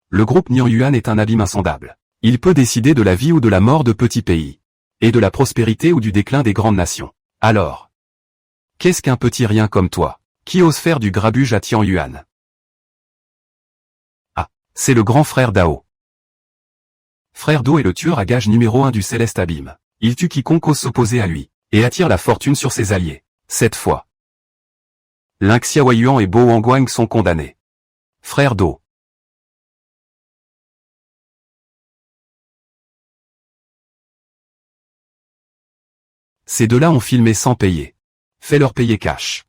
Le groupe Nian Yuan est un abîme insondable. Il peut décider de la vie ou de la mort de petits pays. Et de la prospérité ou du déclin des grandes nations. Alors, qu'est-ce qu'un petit rien comme toi, qui ose faire du grabuge à Tian Yuan? Ah, c'est le grand frère Dao. Frère Do est le tueur à gages numéro 1 du céleste abîme. Il tue quiconque ose s'opposer à lui, et attire la fortune sur ses alliés. Cette fois, Ling Xiaoyuan et Bo Wangguang sont condamnés. Frère Do. Ces deux-là ont filmé sans payer. Fais-leur payer cash.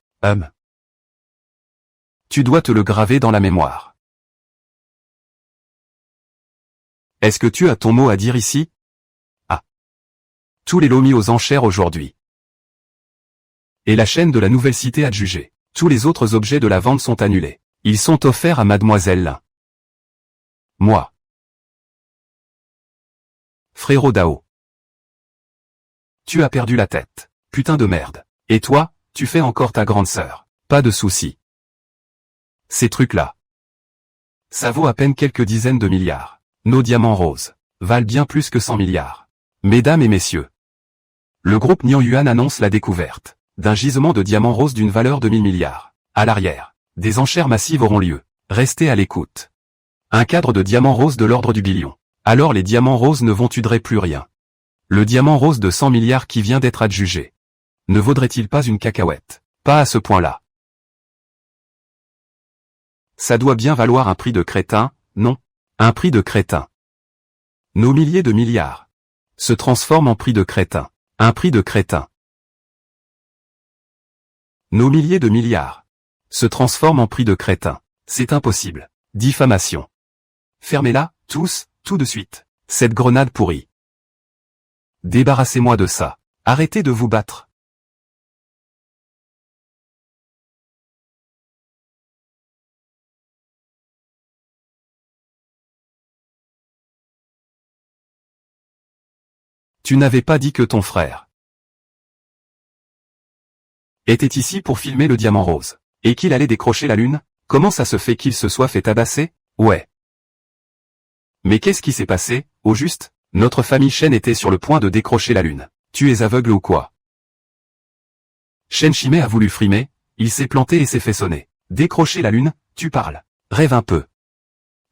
Tu dois te le graver dans la mémoire. Est-ce que tu as ton mot à dire ici? Ah. Tous les lots mis aux enchères aujourd'hui. Et la chaîne de la nouvelle cité adjugée. Tous les autres objets de la vente sont annulés. Ils sont offerts à Mademoiselle Lin. Moi. Frérot Dao. Tu as perdu la tête. Putain de merde. Et toi, tu fais encore ta grande sœur. Pas de souci. Ces trucs-là. Ça vaut à peine quelques dizaines de milliards. Nos diamants roses valent bien plus que 100 milliards. Mesdames et messieurs. Le groupe Nian Yuan annonce la découverte d'un gisement de diamants roses d'une valeur de 1000 milliards. À l'arrière, des enchères massives auront lieu. Restez à l'écoute. Un cadre de diamants roses de l'ordre du billion. Alors les diamants roses ne vont-tudraient plus rien. Le diamant rose de 100 milliards qui vient d'être adjugé. Ne vaudrait-il pas une cacahuète? Pas à ce point-là. Ça doit bien valoir un prix de crétin, non? Un prix de crétin. Nos milliers de milliards se transforment en prix de crétin. Un prix de crétin. Nos milliers de milliards se transforment en prix de crétin. C'est impossible. Diffamation. Fermez-la, tous, tout de suite. Cette grenade pourrie. Débarrassez-moi de ça. Arrêtez de vous battre. Tu n'avais pas dit que ton frère était ici pour filmer le diamant rose, et qu'il allait décrocher la lune? Comment ça se fait qu'il se soit fait tabasser? Ouais. Mais qu'est-ce qui s'est passé, au juste? Notre famille Shen était sur le point de décrocher la lune. Tu es aveugle ou quoi? Shen Shimei a voulu frimer, il s'est planté et s'est fait sonner. Décrocher la lune, tu parles. Rêve un peu.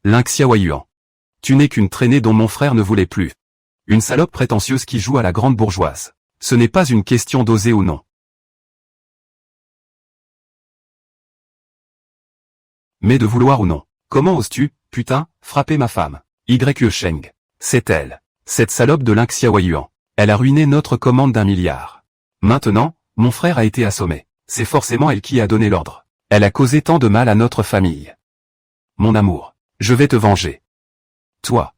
Ling Xiaoyuan. Tu n'es qu'une traînée dont mon frère ne voulait plus. Une salope prétentieuse qui joue à la grande bourgeoise. Ce n'est pas une question d'oser ou non. Mais de vouloir ou non. Comment oses-tu, putain, frapper ma femme? Y. Sheng. C'est elle. Cette salope de Ling Xiaoyuan. Elle a ruiné notre commande d'1 milliard. Maintenant, mon frère a été assommé. C'est forcément elle qui a donné l'ordre. Elle a causé tant de mal à notre famille. Mon amour, je vais te venger. Toi.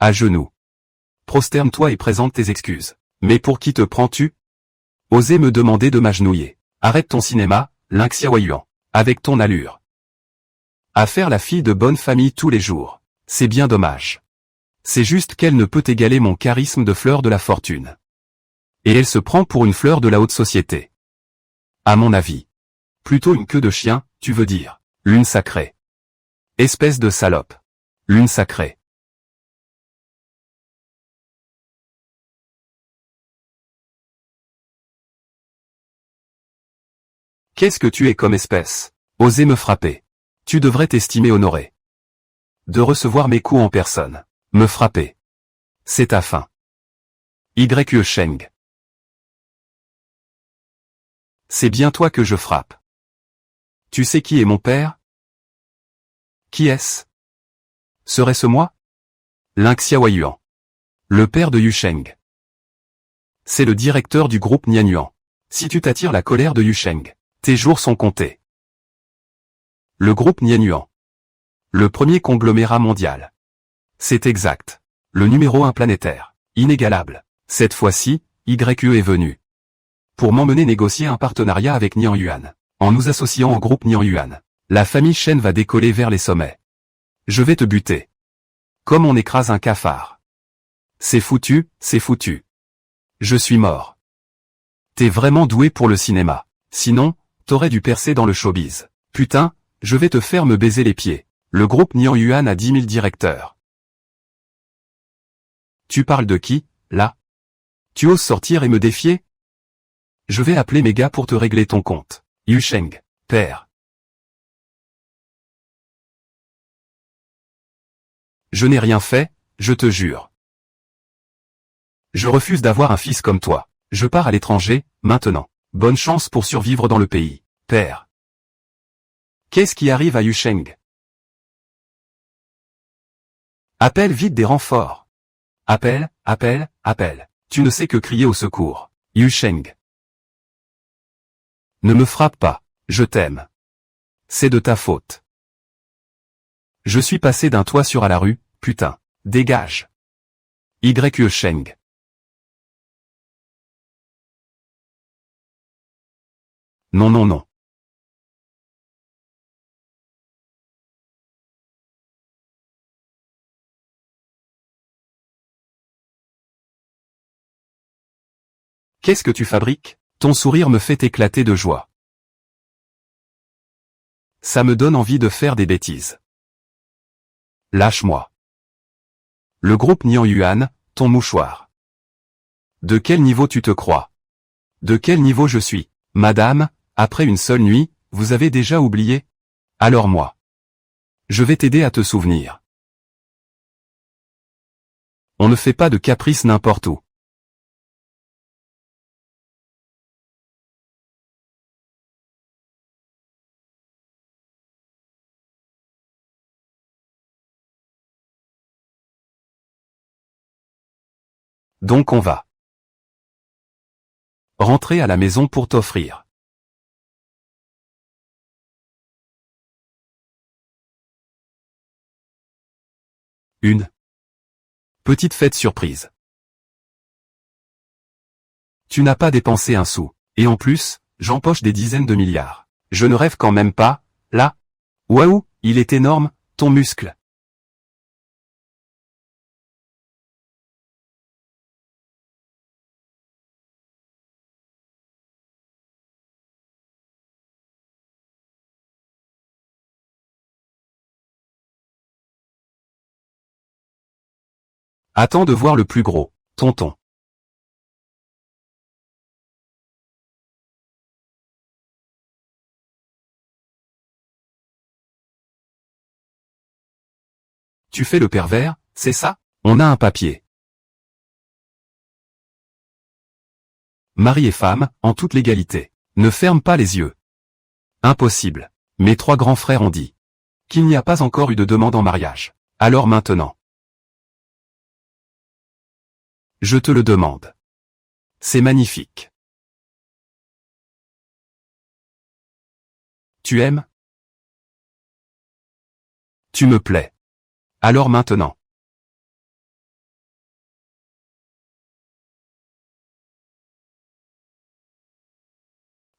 À genoux. Prosterne-toi et présente tes excuses. Mais pour qui te prends-tu? Osez me demander de m'agenouiller. Arrête ton cinéma, Ling Xiaoyuan. Avec ton allure. À faire la fille de bonne famille tous les jours. C'est bien dommage. C'est juste qu'elle ne peut égaler mon charisme de fleur de la fortune. Et elle se prend pour une fleur de la haute société. À mon avis. Plutôt une queue de chien, tu veux dire. Lune sacrée. Espèce de salope. Lune sacrée. Qu'est-ce que tu es comme espèce? Oser me frapper. Tu devrais t'estimer honoré. De recevoir mes coups en personne. Me frapper. C'est ta fin. Y. Sheng. C'est bien toi que je frappe. Tu sais qui est mon père? Qui est-ce? Serait-ce moi? Ling Xiaoyuan. Le père de Yu Sheng. C'est le directeur du groupe Nian Yuan. Si tu t'attires la colère de Yu Sheng, tes jours sont comptés. Le groupe Nian Yuan. Le premier conglomérat mondial. C'est exact. Le numéro 1 planétaire. Inégalable. Cette fois-ci, YE est venu. Pour m'emmener négocier un partenariat avec Nian Yuan. En nous associant au groupe Nian Yuan. La famille Shen va décoller vers les sommets. Je vais te buter. Comme on écrase un cafard. C'est foutu, c'est foutu. Je suis mort. T'es vraiment doué pour le cinéma. Sinon, t'aurais dû percer dans le showbiz. Putain, je vais te faire me baiser les pieds. Le groupe Nian Yuan a 10 000 directeurs. Tu parles de qui, là? Tu oses sortir et me défier? Je vais appeler mes gars pour te régler ton compte. Yu Sheng, père. Je n'ai rien fait, je te jure. Je refuse d'avoir un fils comme toi. Je pars à l'étranger, maintenant. Bonne chance pour survivre dans le pays, père. Qu'est-ce qui arrive à Yu Sheng? Appelle vite des renforts. Appelle, appelle, appelle. Tu ne sais que crier au secours. Yu Sheng. Ne me frappe pas, je t'aime. C'est de ta faute. Je suis passé d'un toit sur à la rue, putain. Dégage. Yu Sheng. Non non non. Qu'est-ce que tu fabriques? Ton sourire me fait éclater de joie. Ça me donne envie de faire des bêtises. Lâche-moi. Le groupe Nian Yuan, ton mouchoir. De quel niveau tu te crois? De quel niveau je suis? Madame, après une seule nuit, vous avez déjà oublié? Alors moi. Je vais t'aider à te souvenir. On ne fait pas de caprices n'importe où. Donc on va rentrer à la maison pour t'offrir une petite fête surprise. Tu n'as pas dépensé un sou. Et en plus, j'empoche des dizaines de milliards. Je ne rêve quand même pas, là. Waouh, il est énorme, ton muscle. Attends de voir le plus gros, tonton. Tu fais le pervers, c'est ça? On a un papier. Mari et femme, en toute légalité. Ne ferme pas les yeux. Impossible. Mes trois grands frères ont dit qu'il n'y a pas encore eu de demande en mariage. Alors maintenant, je te le demande. C'est magnifique. Tu aimes? Tu me plais. Alors maintenant.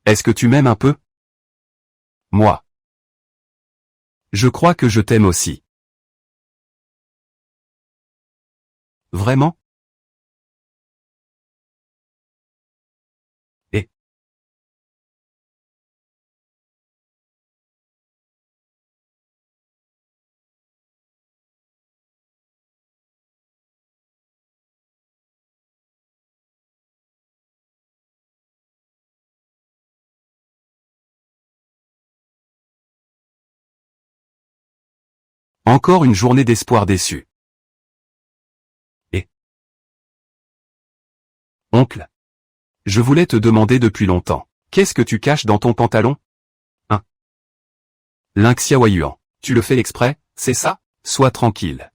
Est-ce que tu m'aimes un peu? Moi. Je crois que je t'aime aussi. Vraiment? Et encore une journée d'espoir déçu. Et oncle, je voulais te demander depuis longtemps. Qu'est-ce que tu caches dans ton pantalon? Hein? Lynx. Tu le fais exprès, c'est ça? Sois tranquille.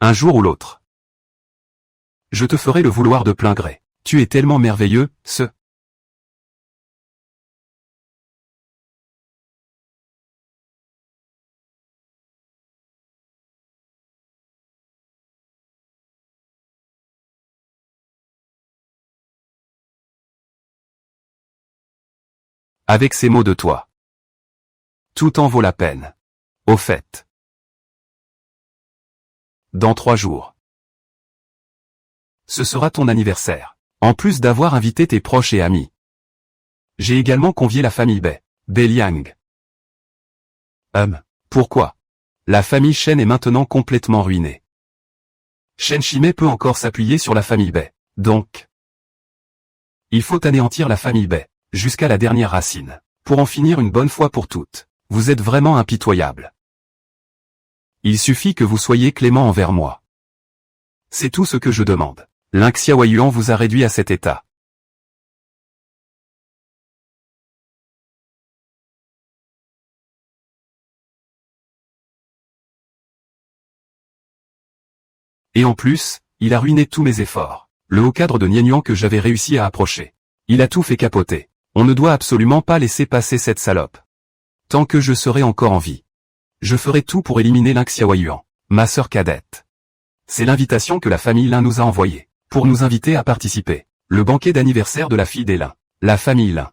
Un jour ou l'autre. Je te ferai le vouloir de plein gré. Tu es tellement merveilleux, ce avec ces mots de toi. Tout en vaut la peine. Au fait. Dans 3 jours. Ce sera ton anniversaire. En plus d'avoir invité tes proches et amis. J'ai également convié la famille Liang. Pourquoi? La famille Shen est maintenant complètement ruinée. Shen Shimei peut encore s'appuyer sur la famille donc. Il faut anéantir la famille jusqu'à la dernière racine, pour en finir une bonne fois pour toutes. Vous êtes vraiment impitoyable. Il suffit que vous soyez clément envers moi. C'est tout ce que je demande. Ling Xiaoyuan vous a réduit à cet état. Et en plus, il a ruiné tous mes efforts. Le haut cadre de Nianyuan que j'avais réussi à approcher. Il a tout fait capoter. On ne doit absolument pas laisser passer cette salope. Tant que je serai encore en vie. Je ferai tout pour éliminer Ling Xiaoyuan, ma sœur cadette. C'est l'invitation que la famille Lin nous a envoyée, pour nous inviter à participer. Le banquet d'anniversaire de la fille des Lin, la famille Lin.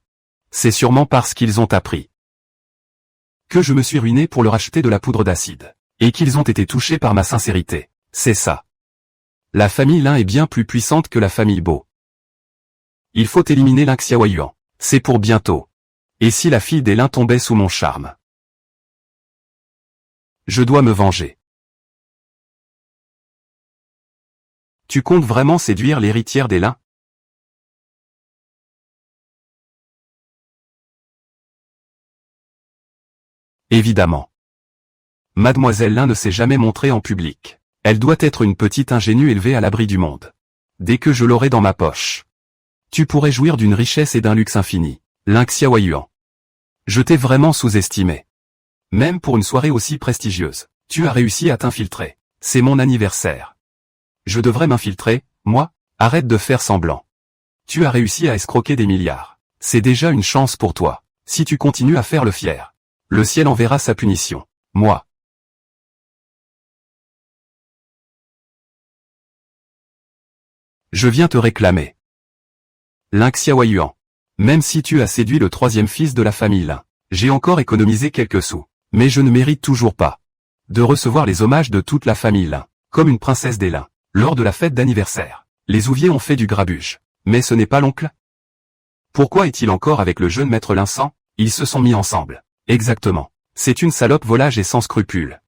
C'est sûrement parce qu'ils ont appris que je me suis ruiné pour leur acheter de la poudre d'acide, et qu'ils ont été touchés par ma sincérité. C'est ça. La famille Lin est bien plus puissante que la famille Bo. Il faut éliminer Ling Xiaoyuan. C'est pour bientôt. Et si la fille des Lin tombait sous mon charme? Je dois me venger. Tu comptes vraiment séduire l'héritière des Lin? Évidemment. Mademoiselle Lin ne s'est jamais montrée en public. Elle doit être une petite ingénue élevée à l'abri du monde. Dès que je l'aurai dans ma poche. Tu pourrais jouir d'une richesse et d'un luxe infini. Ling Xiaoyuan. Je t'ai vraiment sous-estimé. Même pour une soirée aussi prestigieuse, tu as réussi à t'infiltrer. C'est mon anniversaire. Je devrais m'infiltrer, moi? Arrête de faire semblant. Tu as réussi à escroquer des milliards. C'est déjà une chance pour toi. Si tu continues à faire le fier, le ciel enverra sa punition. Moi. Je viens te réclamer. Ling Xiaoyuan. Même si tu as séduit le 3e fils de la famille Lin, j'ai encore économisé quelques sous. Mais je ne mérite toujours pas de recevoir les hommages de toute la famille Lin, comme une princesse des Lin. Lors de la fête d'anniversaire, les ouviers ont fait du grabuge. Mais ce n'est pas l'oncle? Pourquoi est-il encore avec le jeune maître Lin San? Ils se sont mis ensemble. Exactement. C'est une salope volage et sans scrupules.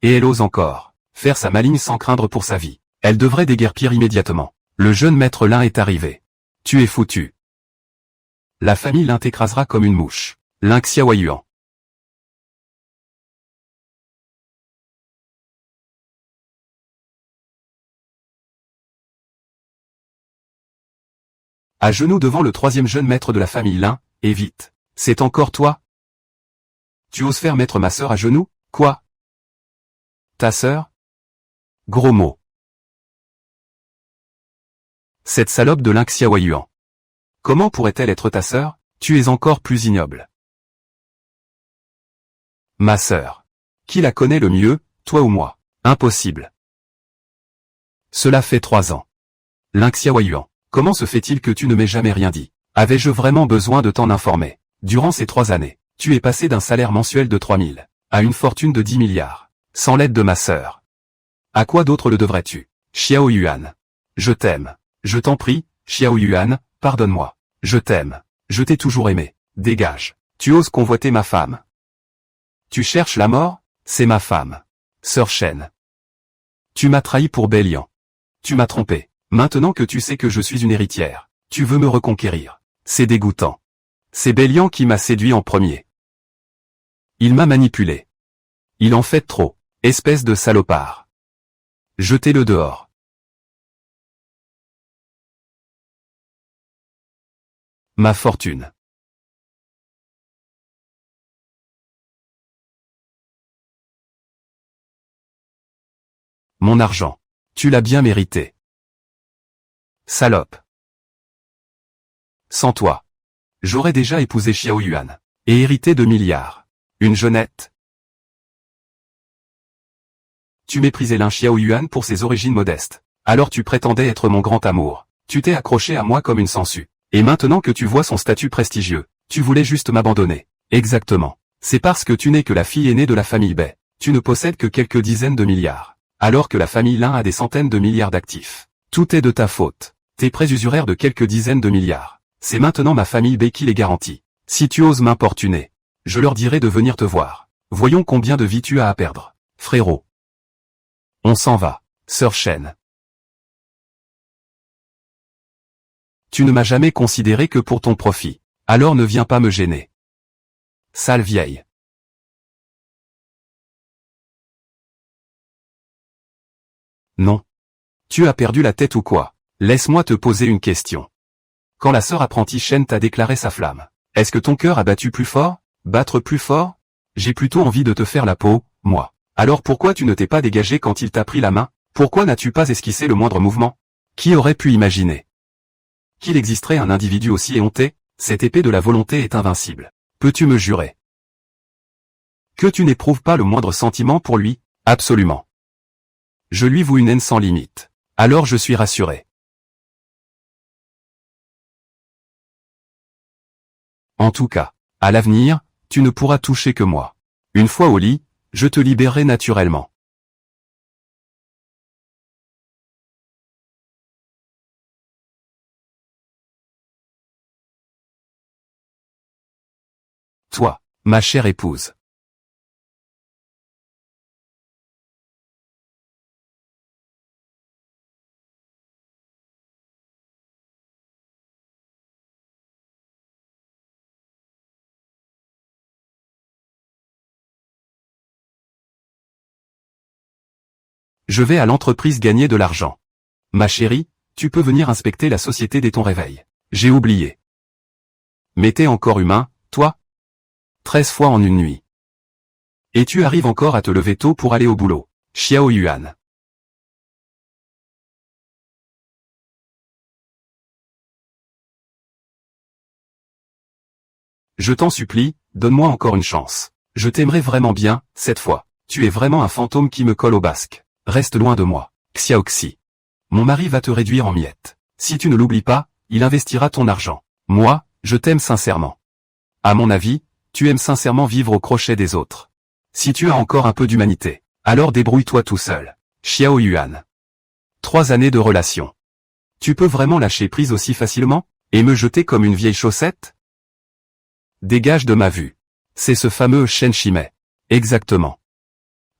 Et elle ose encore faire sa maligne sans craindre pour sa vie. Elle devrait déguerpir immédiatement. Le jeune maître Lin est arrivé. Tu es foutu. La famille Lin t'écrasera comme une mouche. Ling Xiaoyuan. À genoux devant le 3e jeune maître de la famille Lin, et vite. C'est encore toi? Tu oses faire mettre ma sœur à genoux? Quoi? Ta sœur? Gros mot. Cette salope de Ling Xiaoyuan. Comment pourrait-elle être ta sœur? Tu es encore plus ignoble. Ma sœur. Qui la connaît le mieux, toi ou moi? Impossible. Cela fait 3 ans. Ling Xiaoyuan. Comment se fait-il que tu ne m'aies jamais rien dit? Avais-je vraiment besoin de t'en informer? Durant ces 3 années, tu es passé d'un salaire mensuel de 3000 à une fortune de 10 milliards, sans l'aide de ma sœur. À quoi d'autre le devrais-tu? Xiaoyuan. Je t'aime. Je t'en prie, Xiaoyuan, pardonne-moi. Je t'aime. Je t'ai toujours aimé. Dégage. Tu oses convoiter ma femme? Tu cherches la mort? C'est ma femme. Sœur Shen. Tu m'as trahi pour Bélian. Tu m'as trompé. Maintenant que tu sais que je suis une héritière, tu veux me reconquérir. C'est dégoûtant. C'est Bélian qui m'a séduit en premier. Il m'a manipulé. Il en fait trop. Espèce de salopard. Jetez-le dehors. Ma fortune. Mon argent. Tu l'as bien mérité. Salope. Sans toi, j'aurais déjà épousé Xiaoyuan, et hérité de milliards. Une jeunette. Tu méprisais Lin Xiaoyuan pour ses origines modestes. Alors tu prétendais être mon grand amour. Tu t'es accroché à moi comme une sangsue. Et maintenant que tu vois son statut prestigieux, Tu voulais juste m'abandonner. Exactement. C'est parce que tu n'es que la fille aînée de la famille Bay. Tu ne possèdes que quelques dizaines de milliards. Alors que la famille Lin a des centaines de milliards d'actifs. Tout est de ta faute. Tes prêts usuraires de quelques dizaines de milliards. C'est maintenant ma famille Bay qui les garantit. Si tu oses m'importuner, je leur dirai de venir te voir. Voyons combien de vie tu as à perdre. Frérot. On s'en va. Sœur Shen. Tu ne m'as jamais considéré que pour ton profit. Alors ne viens pas me gêner. Sale vieille. Non. Tu as perdu la tête ou quoi? Laisse-moi te poser une question. Quand la sœur apprentie Shen t'a déclaré sa flamme, est-ce que ton cœur a battu plus fort? Battre plus fort? J'ai plutôt envie de te faire la peau, moi. Alors pourquoi tu ne t'es pas dégagé quand il t'a pris la main? Pourquoi n'as-tu pas esquissé le moindre mouvement? Qui aurait pu imaginer qu'il existerait un individu aussi éhonté? Cette épée de la volonté est invincible. Peux-tu me jurer que tu n'éprouves pas le moindre sentiment pour lui? Absolument. Je lui voue une haine sans limite. Alors je suis rassuré. En tout cas, à l'avenir, tu ne pourras toucher que moi. Une fois au lit, je te libérerai naturellement. Toi, ma chère épouse. Je vais à l'entreprise gagner de l'argent. Ma chérie, tu peux venir inspecter la société dès ton réveil. J'ai oublié. Mais t'es encore humain, toi? 13 fois en une nuit. Et tu arrives encore à te lever tôt pour aller au boulot. Xiao Yuan. Je t'en supplie, donne-moi encore une chance. Je t'aimerais vraiment bien, cette fois. Tu es vraiment un fantôme qui me colle au basque. Reste loin de moi. Xiaoxi. Mon mari va te réduire en miettes. Si tu ne l'oublies pas, il investira ton argent. Moi, je t'aime sincèrement. À mon avis, tu aimes sincèrement vivre au crochet des autres. Si tu as encore un peu d'humanité, alors débrouille-toi tout seul. Xiao Yuan. 3 années de relation. Tu peux vraiment lâcher prise aussi facilement? Et me jeter comme une vieille chaussette? Dégage de ma vue. C'est ce fameux Shen Shimei. Exactement.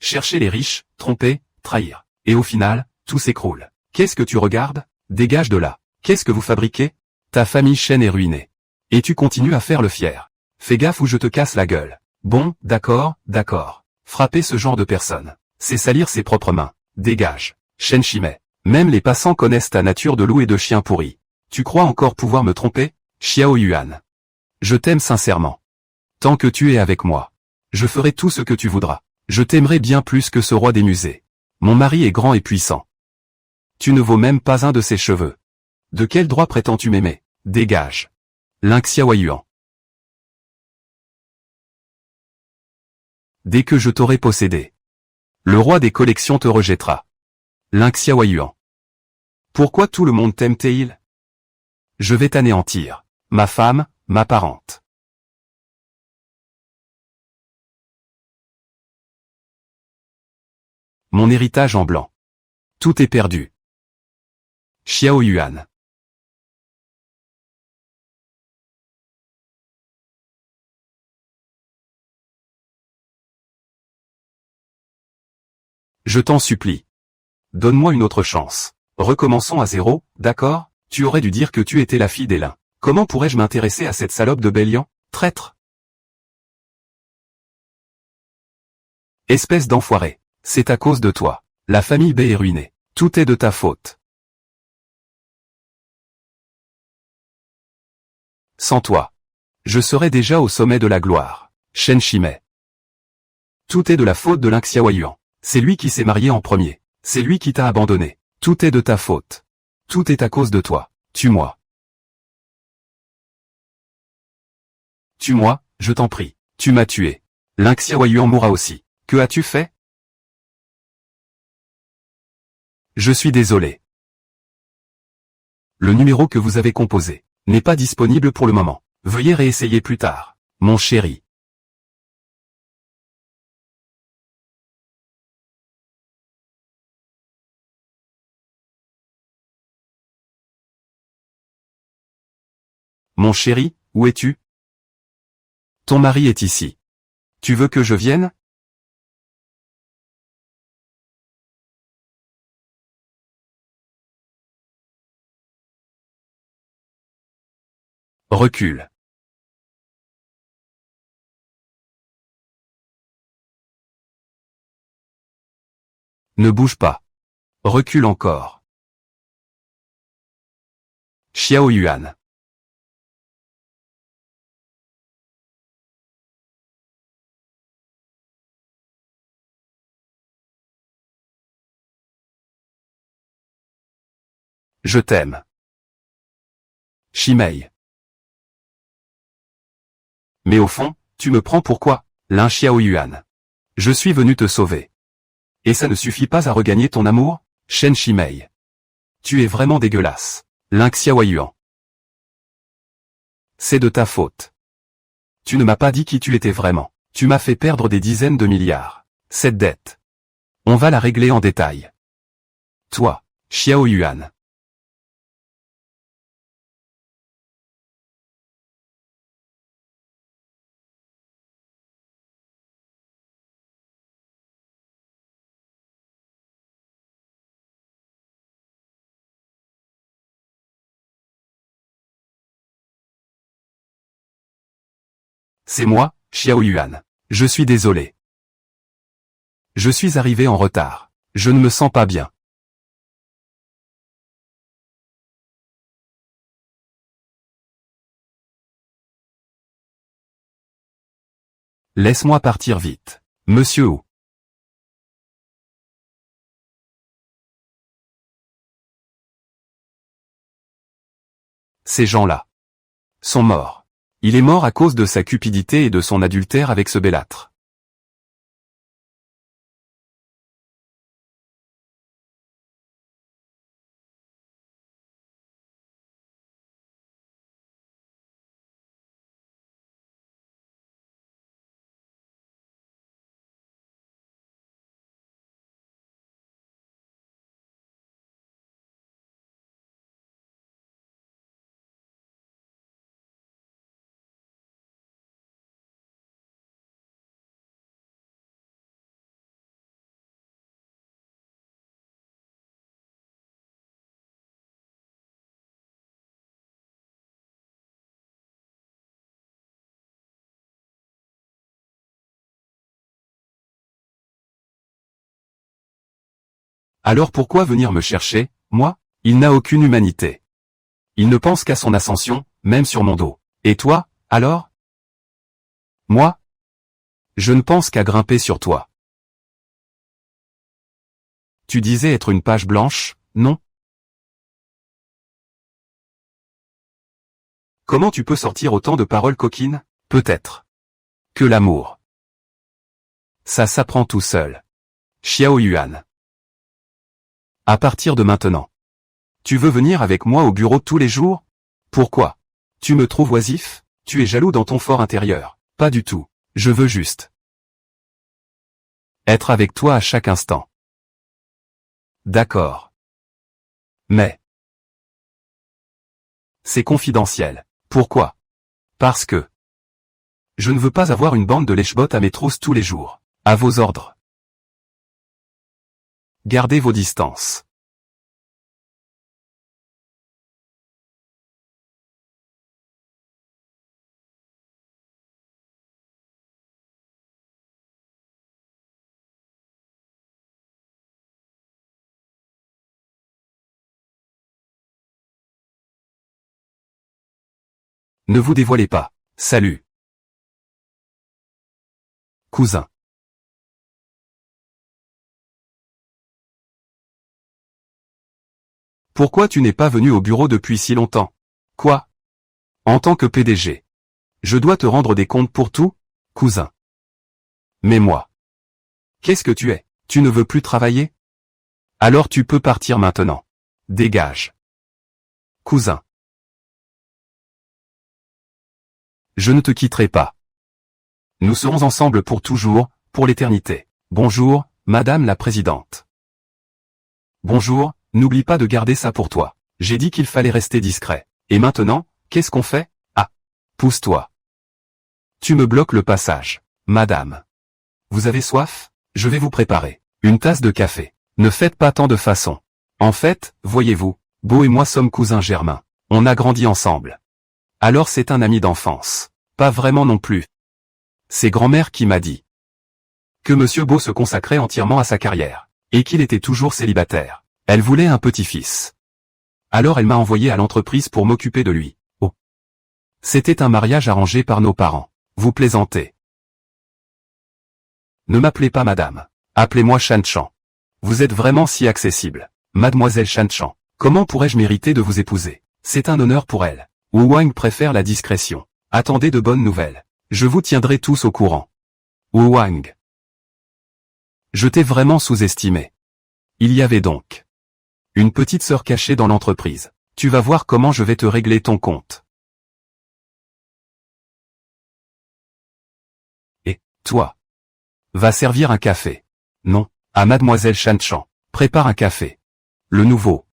Chercher les riches, tromper, trahir. Et au final, tout s'écroule. Qu'est-ce que tu regardes? Dégage de là. Qu'est-ce que vous fabriquez? Ta famille Shen est ruinée. Et tu continues à faire le fier. Fais gaffe ou je te casse la gueule. Bon, d'accord, d'accord. Frapper ce genre de personne, c'est salir ses propres mains. Dégage. Shen Shimei. Même les passants connaissent ta nature de loup et de chien pourri. Tu crois encore pouvoir me tromper? Xiao Yuan. Je t'aime sincèrement. Tant que tu es avec moi, je ferai tout ce que tu voudras. Je t'aimerai bien plus que ce roi des musées. Mon mari est grand et puissant. Tu ne vaux même pas un de ses cheveux. De quel droit prétends-tu m'aimer? Dégage. Lin Xiaoyuan. Dès que je t'aurai possédé, le roi des collections te rejettera. Lin Xiaoyuan. Pourquoi tout le monde t'aime T-il? Je vais t'anéantir. Ma femme, ma parente. Mon héritage en blanc. Tout est perdu. Xiao Yuan. Je t'en supplie. Donne-moi une autre chance. Recommençons à zéro, d'accord? Tu aurais dû dire que tu étais la fille d'Elin. Comment pourrais-je m'intéresser à cette salope de Bélian? Traître. Espèce d'enfoiré. C'est à cause de toi. La famille Bay est ruinée. Tout est de ta faute. Sans toi, je serais déjà au sommet de la gloire. Shen Shimei. Tout est de la faute de Lin Xiaoyuan. C'est lui qui s'est marié en premier. C'est lui qui t'a abandonné. Tout est de ta faute. Tout est à cause de toi. Tue-moi. Tue-moi, je t'en prie. Tu m'as tué. Lin Xiaoyuan mourra aussi. Que as-tu fait? Je suis désolé. Le numéro que vous avez composé n'est pas disponible pour le moment. Veuillez réessayer plus tard, mon chéri. Mon chéri, où es-tu? Ton mari est ici. Tu veux que je vienne? Recule. Ne bouge pas. Recule encore. Xiao Yuan. Je t'aime. Shimei. Mais au fond, tu me prends pour quoi, Lin Xiao Yuan? Je suis venu te sauver. Et ça ne suffit pas à regagner ton amour, Shen Shimei. Tu es vraiment dégueulasse, Lin Xiao Yuan. C'est de ta faute. Tu ne m'as pas dit qui tu étais vraiment. Tu m'as fait perdre des dizaines de milliards. Cette dette. On va la régler en détail. Toi, Xiao Yuan. C'est moi, Xiao Yuan. Je suis désolé. Je suis arrivé en retard. Je ne me sens pas bien. Laisse-moi partir vite. Monsieur Wu. Ces gens-là sont morts. Il est mort à cause de sa cupidité et de son adultère avec ce bellâtre. Alors pourquoi venir me chercher, moi? Il n'a aucune humanité. Il ne pense qu'à son ascension, même sur mon dos. Et toi, alors? Moi? Je ne pense qu'à grimper sur toi. Tu disais être une page blanche, non? Comment tu peux sortir autant de paroles coquines? Peut-être que l'amour, ça s'apprend tout seul. Xiao Yuan. À partir de maintenant. Tu veux venir avec moi au bureau tous les jours? Pourquoi? Tu me trouves oisif? Tu es jaloux dans ton fort intérieur. Pas du tout. Je veux juste être avec toi à chaque instant. D'accord. Mais c'est confidentiel. Pourquoi? Parce que je ne veux pas avoir une bande de lèche-bottes à mes trousses tous les jours. À vos ordres. Gardez vos distances. Ne vous dévoilez pas. Salut. Cousin. Pourquoi tu n'es pas venu au bureau depuis si longtemps? Quoi? En tant que PDG. Je dois te rendre des comptes pour tout, cousin. Mais moi. Qu'est-ce que tu es? Tu ne veux plus travailler? Alors tu peux partir maintenant. Dégage. Cousin. Je ne te quitterai pas. Nous serons ensemble pour toujours, pour l'éternité. Bonjour, Madame la Présidente. Bonjour, n'oublie pas de garder ça pour toi. J'ai dit qu'il fallait rester discret. Et maintenant, qu'est-ce qu'on fait? Ah. Pousse-toi. Tu me bloques le passage. Madame. Vous avez soif? Je vais vous préparer une tasse de café. Ne faites pas tant de façons. En fait, voyez-vous, Beau et moi sommes cousins germains. On a grandi ensemble. Alors c'est un ami d'enfance. Pas vraiment non plus. C'est grand-mère qui m'a dit que Monsieur Beau se consacrait entièrement à sa carrière, et qu'il était toujours célibataire. Elle voulait un petit-fils. Alors elle m'a envoyé à l'entreprise pour m'occuper de lui. Oh. C'était un mariage arrangé par nos parents. Vous plaisantez. Ne m'appelez pas madame. Appelez-moi Shanchan. Vous êtes vraiment si accessible. Mademoiselle Shanchan, comment pourrais-je mériter de vous épouser? C'est un honneur pour elle. Wu Wang préfère la discrétion. Attendez de bonnes nouvelles. Je vous tiendrai tous au courant. Wu Wang. Je t'ai vraiment sous-estimé. Il y avait donc une petite sœur cachée dans l'entreprise. Tu vas voir comment je vais te régler ton compte. Et, toi, va servir un café. Non, à Mademoiselle Shanchan. Prépare un café. Le nouveau.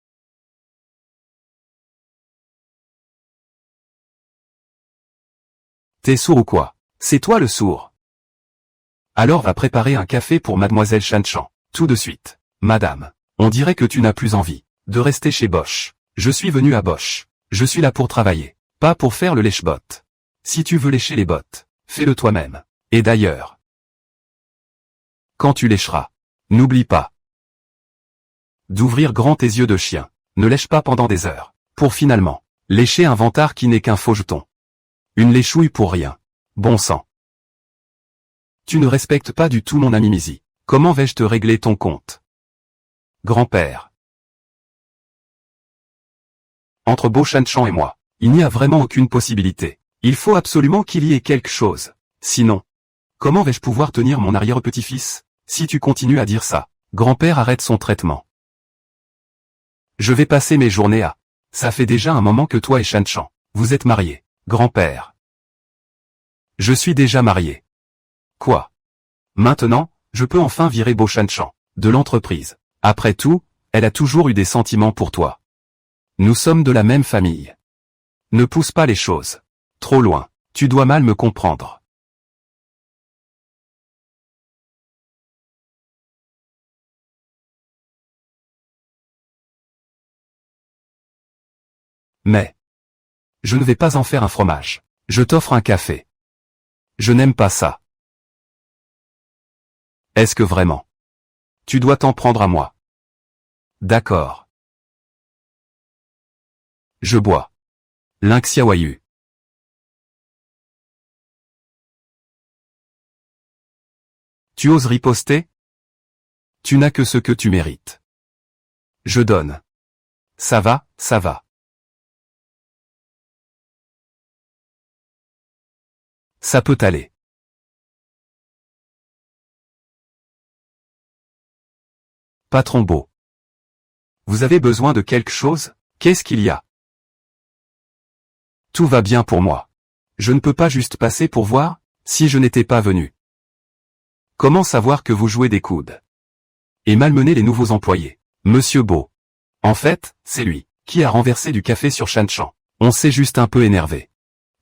T'es sourd ou quoi? C'est toi le sourd. Alors va préparer un café pour Mademoiselle Shanchan. Tout de suite. Madame, on dirait que tu n'as plus envie de rester chez Bosch. Je suis venu à Bosch. Je suis là pour travailler, pas pour faire le lèche-bot. Si tu veux lécher les bottes, fais-le toi-même. Et d'ailleurs, quand tu lécheras, n'oublie pas d'ouvrir grand tes yeux de chien. Ne lèche pas pendant des heures, pour finalement lécher un vantard qui n'est qu'un faux jeton. Une léchouille pour rien. Bon sang. Tu ne respectes pas du tout mon ami Mizi. Comment vais-je te régler ton compte? Grand-père. Entre Beau Shanchan et moi, il n'y a vraiment aucune possibilité. Il faut absolument qu'il y ait quelque chose. Sinon, comment vais-je pouvoir tenir mon arrière-petit-fils? Si tu continues à dire ça, grand-père arrête son traitement. Je vais passer mes journées à... Ça fait déjà un moment que toi et Shanchan, vous êtes mariés, grand-père. Je suis déjà marié. Quoi? Maintenant, je peux enfin virer Beau Shanchan de l'entreprise. Après tout, elle a toujours eu des sentiments pour toi. Nous sommes de la même famille. Ne pousse pas les choses trop loin, tu dois mal me comprendre. Mais, je ne vais pas en faire un fromage. Je t'offre un café. Je n'aime pas ça. Est-ce que vraiment? Tu dois t'en prendre à moi. D'accord. Je bois. L'Inxiawayu. Tu oses riposter? Tu n'as que ce que tu mérites. Je donne. Ça va, ça va. Ça peut aller. Patron Beau. Vous avez besoin de quelque chose? Qu'est-ce qu'il y a? Tout va bien pour moi. Je ne peux pas juste passer pour voir, si je n'étais pas venu. Comment savoir que vous jouez des coudes? Et malmener les nouveaux employés? Monsieur Beau. En fait, c'est lui, qui a renversé du café sur Shanchan. On s'est juste un peu énervé.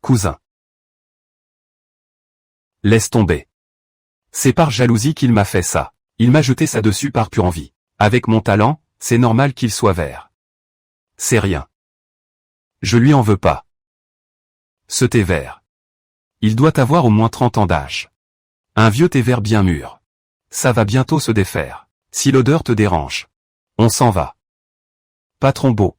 Cousin. Laisse tomber. C'est par jalousie qu'il m'a fait ça. Il m'a jeté ça dessus par pure envie. Avec mon talent, c'est normal qu'il soit vert. C'est rien. Je lui en veux pas. Ce thé vert. Il doit avoir au moins 30 ans d'âge. Un vieux thé vert bien mûr. Ça va bientôt se défaire. Si l'odeur te dérange. On s'en va. Patron Beau.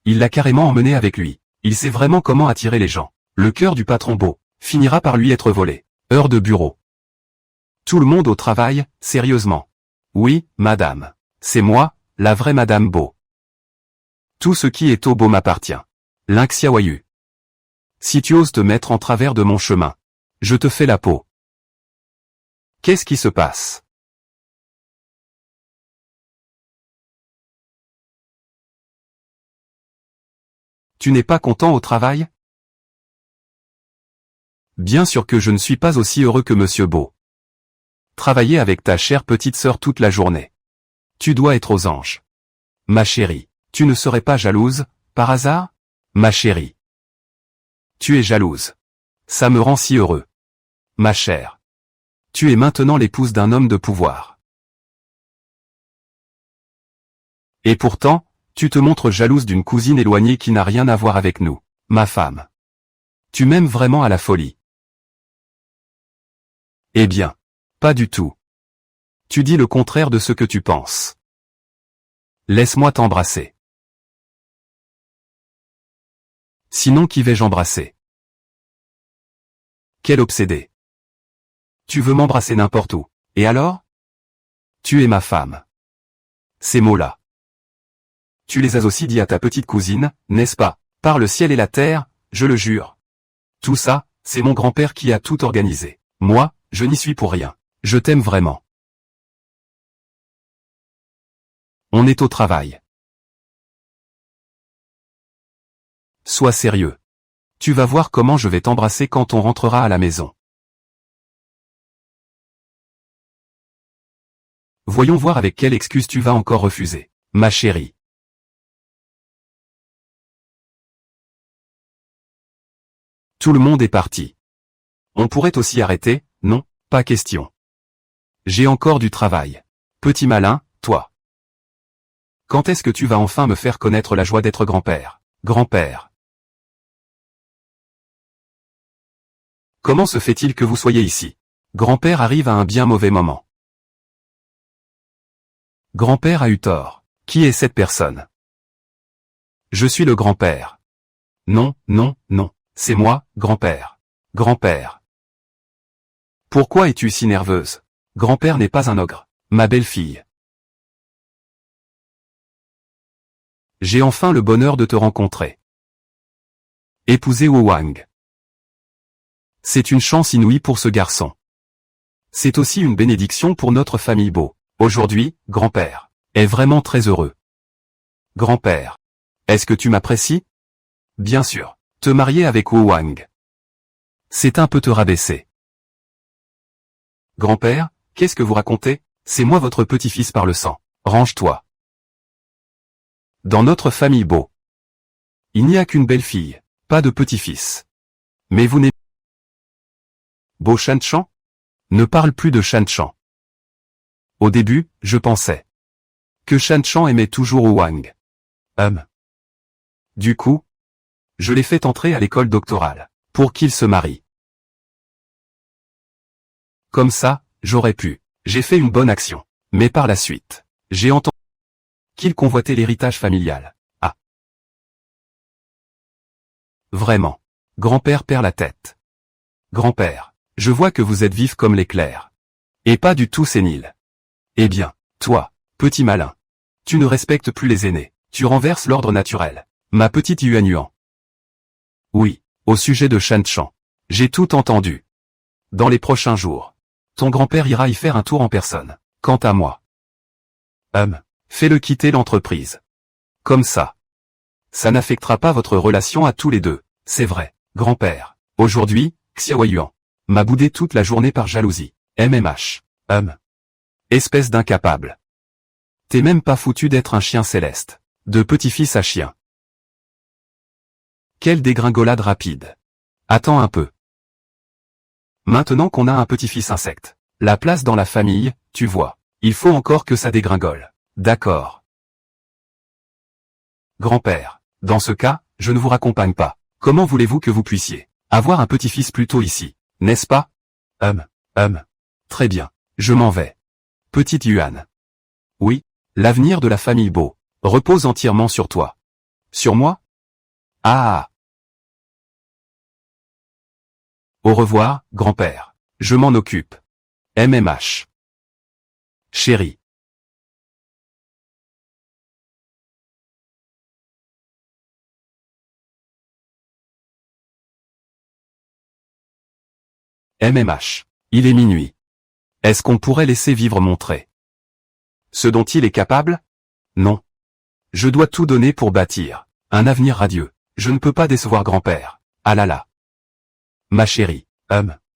Il l'a carrément emmené avec lui. Il sait vraiment comment attirer les gens. Le cœur du patron Beau finira par lui être volé. Heure de bureau. Tout le monde au travail, sérieusement. Oui, madame. C'est moi, la vraie madame Beau. Tout ce qui est au Beau m'appartient. L'Inxiawayu. Si tu oses te mettre en travers de mon chemin, je te fais la peau. Qu'est-ce qui se passe? Tu n'es pas content au travail? Bien sûr que je ne suis pas aussi heureux que Monsieur Beau. Travailler avec ta chère petite sœur toute la journée. Tu dois être aux anges. Ma chérie, tu ne serais pas jalouse, par hasard? Ma chérie. Tu es jalouse. Ça me rend si heureux. Ma chère. Tu es maintenant l'épouse d'un homme de pouvoir. Et pourtant, tu te montres jalouse d'une cousine éloignée qui n'a rien à voir avec nous, ma femme. Tu m'aimes vraiment à la folie. Eh bien, pas du tout. Tu dis le contraire de ce que tu penses. Laisse-moi t'embrasser. Sinon qui vais-je embrasser? Quel obsédé. Tu veux m'embrasser n'importe où, et alors? Tu es ma femme. Ces mots-là. Tu les as aussi dit à ta petite cousine, n'est-ce pas? Par le ciel et la terre, je le jure. Tout ça, c'est mon grand-père qui a tout organisé. Moi, je n'y suis pour rien. Je t'aime vraiment. On est au travail. Sois sérieux. Tu vas voir comment je vais t'embrasser quand on rentrera à la maison. Voyons voir avec quelle excuse tu vas encore refuser, ma chérie. Tout le monde est parti. On pourrait aussi arrêter, non, pas question. J'ai encore du travail. Petit malin, toi. Quand est-ce que tu vas enfin me faire connaître la joie d'être grand-père? Grand-père. Comment se fait-il que vous soyez ici? Grand-père arrive à un bien mauvais moment. Grand-père a eu tort. Qui est cette personne? Je suis le grand-père. Non, non, non. C'est moi, grand-père. Grand-père. Pourquoi es-tu si nerveuse? Grand-père n'est pas un ogre. Ma belle-fille. J'ai enfin le bonheur de te rencontrer. Épouser Wu Wang. C'est une chance inouïe pour ce garçon. C'est aussi une bénédiction pour notre famille Beau. Aujourd'hui, grand-père est vraiment très heureux. Grand-père. Est-ce que tu m'apprécies? Bien sûr. Te marier avec Wu Wang. C'est un peu te rabaisser. Grand-père, qu'est-ce que vous racontez? C'est moi votre petit-fils par le sang. Range-toi. Dans notre famille Beau, il n'y a qu'une belle-fille, pas de petit-fils. Mais vous n'aimez Beau Shanchan? Ne parle plus de Shanchan. Au début, je pensais que Shanchan aimait toujours Wu Wang. Du coup, je l'ai fait entrer à l'école doctorale, pour qu'il se marie. Comme ça, j'aurais pu. J'ai fait une bonne action. Mais par la suite, j'ai entendu qu'il convoitait l'héritage familial. Ah. Vraiment. Grand-père perd la tête. Grand-père, je vois que vous êtes vif comme l'éclair. Et pas du tout sénile. Eh bien, toi, petit malin. Tu ne respectes plus les aînés. Tu renverses l'ordre naturel. Ma petite Yuan Yuan. Oui, au sujet de Shanchan. J'ai tout entendu. Dans les prochains jours, ton grand-père ira y faire un tour en personne. Quant à moi, fais-le quitter l'entreprise. Comme ça. Ça n'affectera pas votre relation à tous les deux. C'est vrai, grand-père. Aujourd'hui, Xiao Yuan m'a boudé toute la journée par jalousie. MMH. Espèce d'incapable. T'es même pas foutu d'être un chien céleste. De petit-fils à chien. Quelle dégringolade rapide. Attends un peu. Maintenant qu'on a un petit-fils insecte, la place dans la famille, tu vois, il faut encore que ça dégringole. D'accord. Grand-père, dans ce cas, je ne vous raccompagne pas. Comment voulez-vous que vous puissiez avoir un petit-fils plus tôt ici, n'est-ce pas? Très bien, je m'en vais. Petite Yuan. Oui, l'avenir de la famille Beau repose entièrement sur toi. Sur moi? Ah. Au revoir, grand-père. Je m'en occupe. MMH. Chérie. MMH. Il est minuit. Est-ce qu'on pourrait laisser vivre mon trait? Ce dont il est capable? Non. Je dois tout donner pour bâtir un avenir radieux. Je ne peux pas décevoir grand-père. Ah là là. Ma chérie,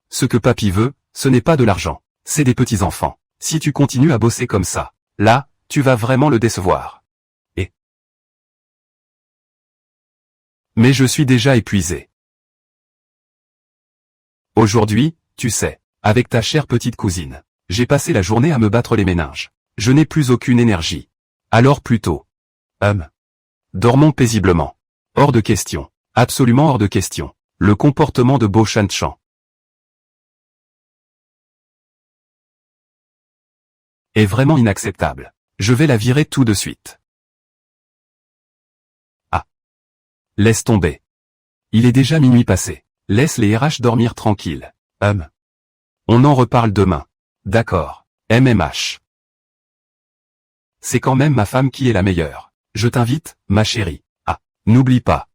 ce que papy veut, ce n'est pas de l'argent, c'est des petits-enfants. Si tu continues à bosser comme ça, là, tu vas vraiment le décevoir. Mais je suis déjà épuisé. Aujourd'hui, tu sais, avec ta chère petite cousine, j'ai passé la journée à me battre les méninges. Je n'ai plus aucune énergie. Alors plutôt. Dormons paisiblement. Hors de question. Absolument hors de question. Le comportement de Bo Shan-chan est vraiment inacceptable. Je vais la virer tout de suite. Ah. Laisse tomber. Il est déjà minuit passé. Laisse les RH dormir tranquilles. On en reparle demain. D'accord. MMH. C'est quand même ma femme qui est la meilleure. Je t'invite, ma chérie. Ah. N'oublie pas.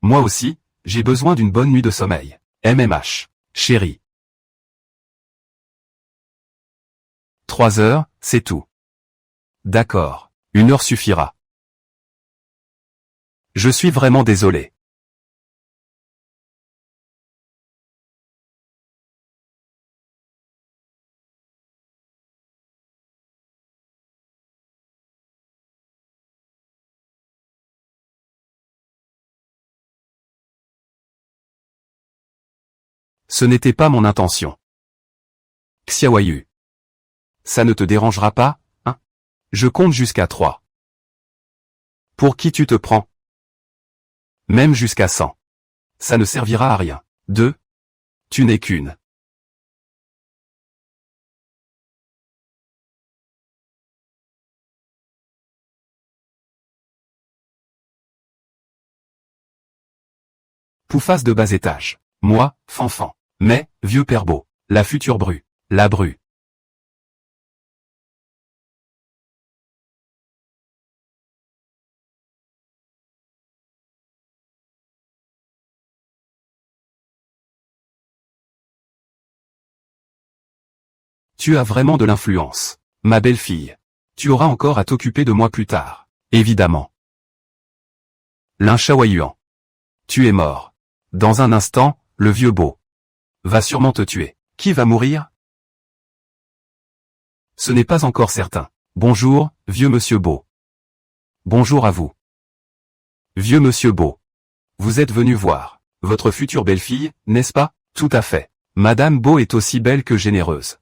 Moi aussi, j'ai besoin d'une bonne nuit de sommeil. MMH. Chérie. 3 heures, c'est tout. D'accord. 1 heure suffira. Je suis vraiment désolé. Ce n'était pas mon intention. Xiaoyu. Ça ne te dérangera pas, hein? Je compte jusqu'à 3. Pour qui tu te prends? Même jusqu'à 100. Ça ne servira à rien. 2. Tu n'es qu'une. Pouffasse de bas étage. Moi, fanfan. Mais, vieux père beau. La future bru. La bru. Tu as vraiment de l'influence. Ma belle-fille. Tu auras encore à t'occuper de moi plus tard. Évidemment. Lin Shaoyuan. Tu es mort. Dans un instant, le vieux beau va sûrement te tuer. Qui va mourir? Ce n'est pas encore certain. Bonjour, vieux monsieur Beau. Bonjour à vous. Vieux monsieur Beau. Vous êtes venu voir votre future belle-fille, n'est-ce pas? Tout à fait. Madame Beau est aussi belle que généreuse.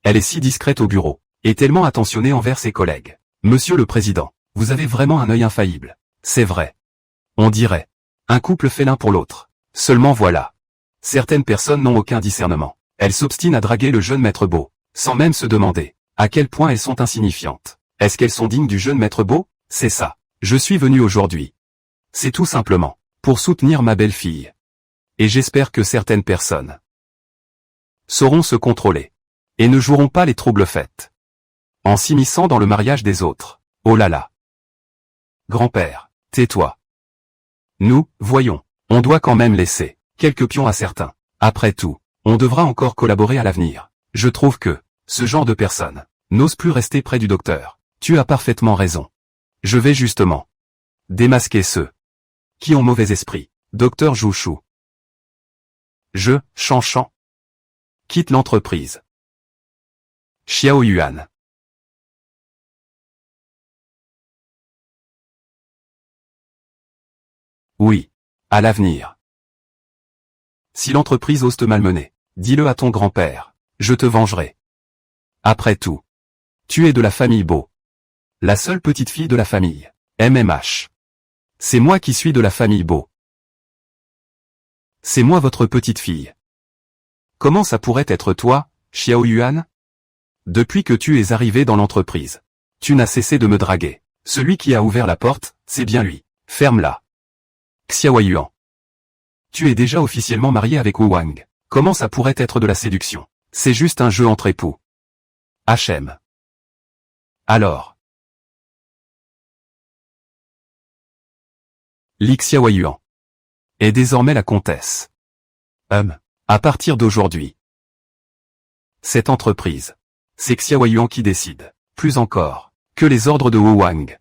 Elle est si discrète au bureau, et tellement attentionnée envers ses collègues. Monsieur le Président, vous avez vraiment un œil infaillible. C'est vrai. On dirait. Un couple fait l'un pour l'autre. Seulement voilà. Certaines personnes n'ont aucun discernement. Elles s'obstinent à draguer le jeune maître Beau, sans même se demander à quel point elles sont insignifiantes. Est-ce qu'elles sont dignes du jeune maître Beau? C'est ça. Je suis venu aujourd'hui. C'est tout simplement pour soutenir ma belle-fille. Et j'espère que certaines personnes sauront se contrôler et ne joueront pas les troubles faits en s'immisçant dans le mariage des autres. Oh là là. Grand-père, tais-toi. Nous, voyons, on doit quand même laisser quelques pions à certains. Après tout, on devra encore collaborer à l'avenir. Je trouve que ce genre de personnes n'ose plus rester près du docteur. Tu as parfaitement raison. Je vais justement démasquer ceux qui ont mauvais esprit. Docteur Jouchou. Chan, quitte l'entreprise. Xiao Yuan. Oui. À l'avenir. Si l'entreprise ose te malmener, dis-le à ton grand-père. Je te vengerai. Après tout, tu es de la famille Beau. La seule petite fille de la famille. MMH. C'est moi qui suis de la famille Beau. C'est moi votre petite fille. Comment ça pourrait être toi, Xiao Yuan? Depuis que tu es arrivé dans l'entreprise, tu n'as cessé de me draguer. Celui qui a ouvert la porte, c'est bien lui. Ferme-la. Xiao Yuan. Tu es déjà officiellement marié avec Wu Wang. Comment ça pourrait être de la séduction? C'est juste un jeu entre époux. HM. Alors. Li Xiao Yuan est désormais la comtesse. À partir d'aujourd'hui. Cette entreprise. C'est Xiao Yuan qui décide. Plus encore que les ordres de Wu Wang.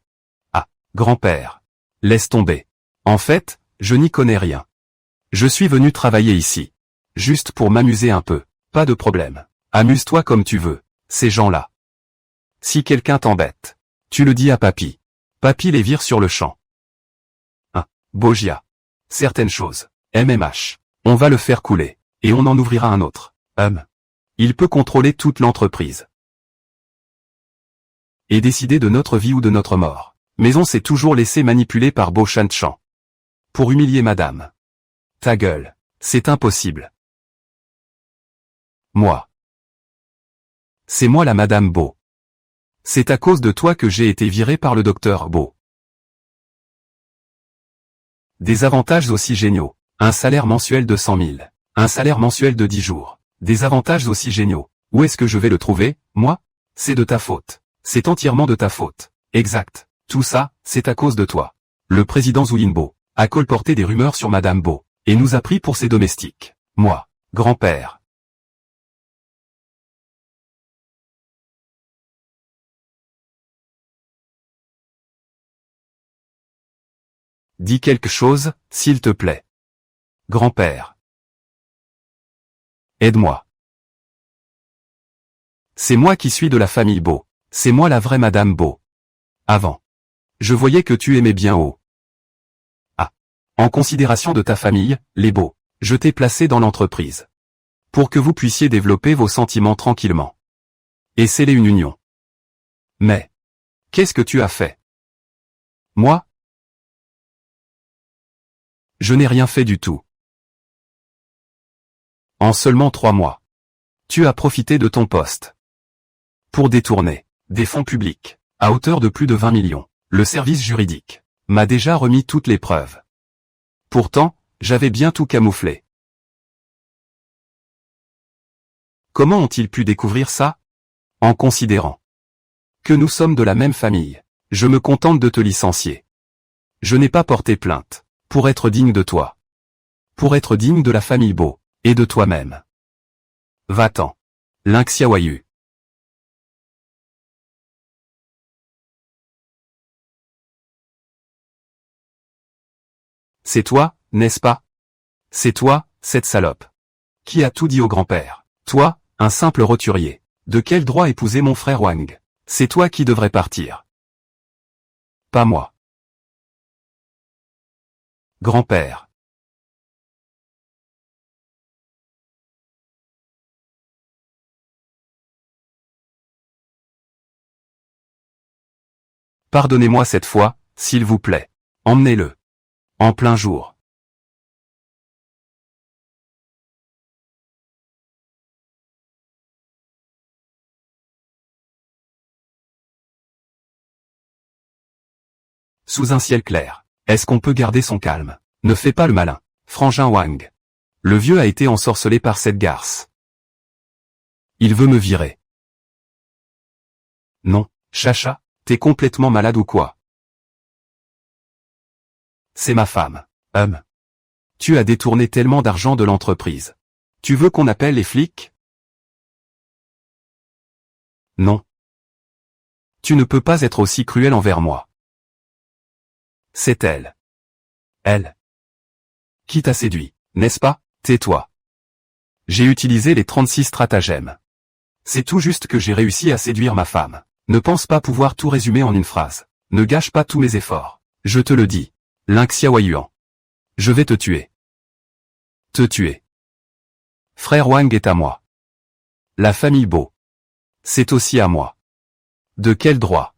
Ah, grand-père. Laisse tomber. En fait, je n'y connais rien. Je suis venu travailler ici. Juste pour m'amuser un peu. Pas de problème. Amuse-toi comme tu veux. Ces gens-là. Si quelqu'un t'embête, tu le dis à papy. Papy les vire sur le champ. Bogia. Certaines choses. MMH. On va le faire couler. Et on en ouvrira un autre. Il peut contrôler toute l'entreprise. Et décider de notre vie ou de notre mort. Mais on s'est toujours laissé manipuler par Bo Shan-Chan. Pour humilier madame. Ta gueule. C'est impossible. Moi. C'est moi la madame Bo. C'est à cause de toi que j'ai été viré par le docteur Bo. Des avantages aussi géniaux. Un salaire mensuel de 100 000. Un salaire mensuel de 10 jours. Des avantages aussi géniaux. Où est-ce que je vais le trouver, moi? C'est de ta faute. C'est entièrement de ta faute. Exact. Tout ça, c'est à cause de toi. Le président Zhu Yinbo a colporté des rumeurs sur madame Bo, et nous a pris pour ses domestiques. Moi, grand-père. Dis quelque chose, s'il te plaît. Grand-père. Aide-moi. C'est moi qui suis de la famille Bo. C'est moi la vraie madame Bo. Avant. Je voyais que tu aimais bien Oh. Ah. En considération de ta famille, les Bo, je t'ai placé dans l'entreprise. Pour que vous puissiez développer vos sentiments tranquillement. Et sceller une union. Mais. Qu'est-ce que tu as fait? Moi? Je n'ai rien fait du tout. En seulement 3 mois. Tu as profité de ton poste. Pour détourner des fonds publics, à hauteur de plus de 20 millions. Le service juridique m'a déjà remis toutes les preuves. Pourtant, j'avais bien tout camouflé. Comment ont-ils pu découvrir ça? En considérant que nous sommes de la même famille, je me contente de te licencier. Je n'ai pas porté plainte, pour être digne de toi. Pour être digne de la famille Bo, et de toi-même. Va-t'en. Lin Xiaoyu. C'est toi, n'est-ce pas? C'est toi, cette salope. Qui a tout dit au grand-père? Toi, un simple roturier. De quel droit épouser mon frère Wang? C'est toi qui devrais partir. Pas moi. Grand-père. Pardonnez-moi cette fois, s'il vous plaît. Emmenez-le. En plein jour. Sous un ciel clair. Est-ce qu'on peut garder son calme? Ne fais pas le malin. Frangin Wang. Le vieux a été ensorcelé par cette garce. Il veut me virer. Non, Chacha, t'es complètement malade ou quoi? C'est ma femme. Tu as détourné tellement d'argent de l'entreprise. Tu veux qu'on appelle les flics? Non. Tu ne peux pas être aussi cruel envers moi. C'est elle. Elle. Qui t'a séduit, n'est-ce pas? Tais-toi. J'ai utilisé les 36 stratagèmes. C'est tout juste que j'ai réussi à séduire ma femme. Ne pense pas pouvoir tout résumer en une phrase. Ne gâche pas tous mes efforts. Je te le dis. Lin Xiaoyuan. Je vais te tuer. Te tuer. Frère Wang est à moi. La famille Bo. C'est aussi à moi. De quel droit?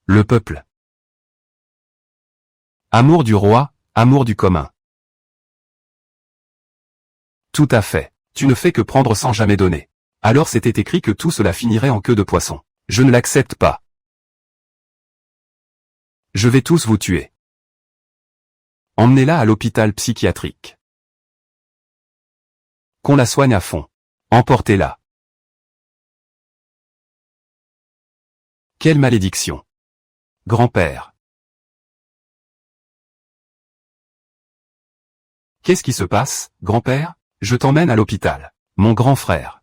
Le peuple. Amour du roi, amour du commun. Tout à fait. Tu ne fais que prendre sans jamais donner. Alors c'était écrit que tout cela finirait en queue de poisson. Je ne l'accepte pas. Je vais tous vous tuer. Emmenez-la à l'hôpital psychiatrique. Qu'on la soigne à fond. Emportez-la. Quelle malédiction. Grand-père. Qu'est-ce qui se passe, grand-père? Je t'emmène à l'hôpital. Mon grand frère.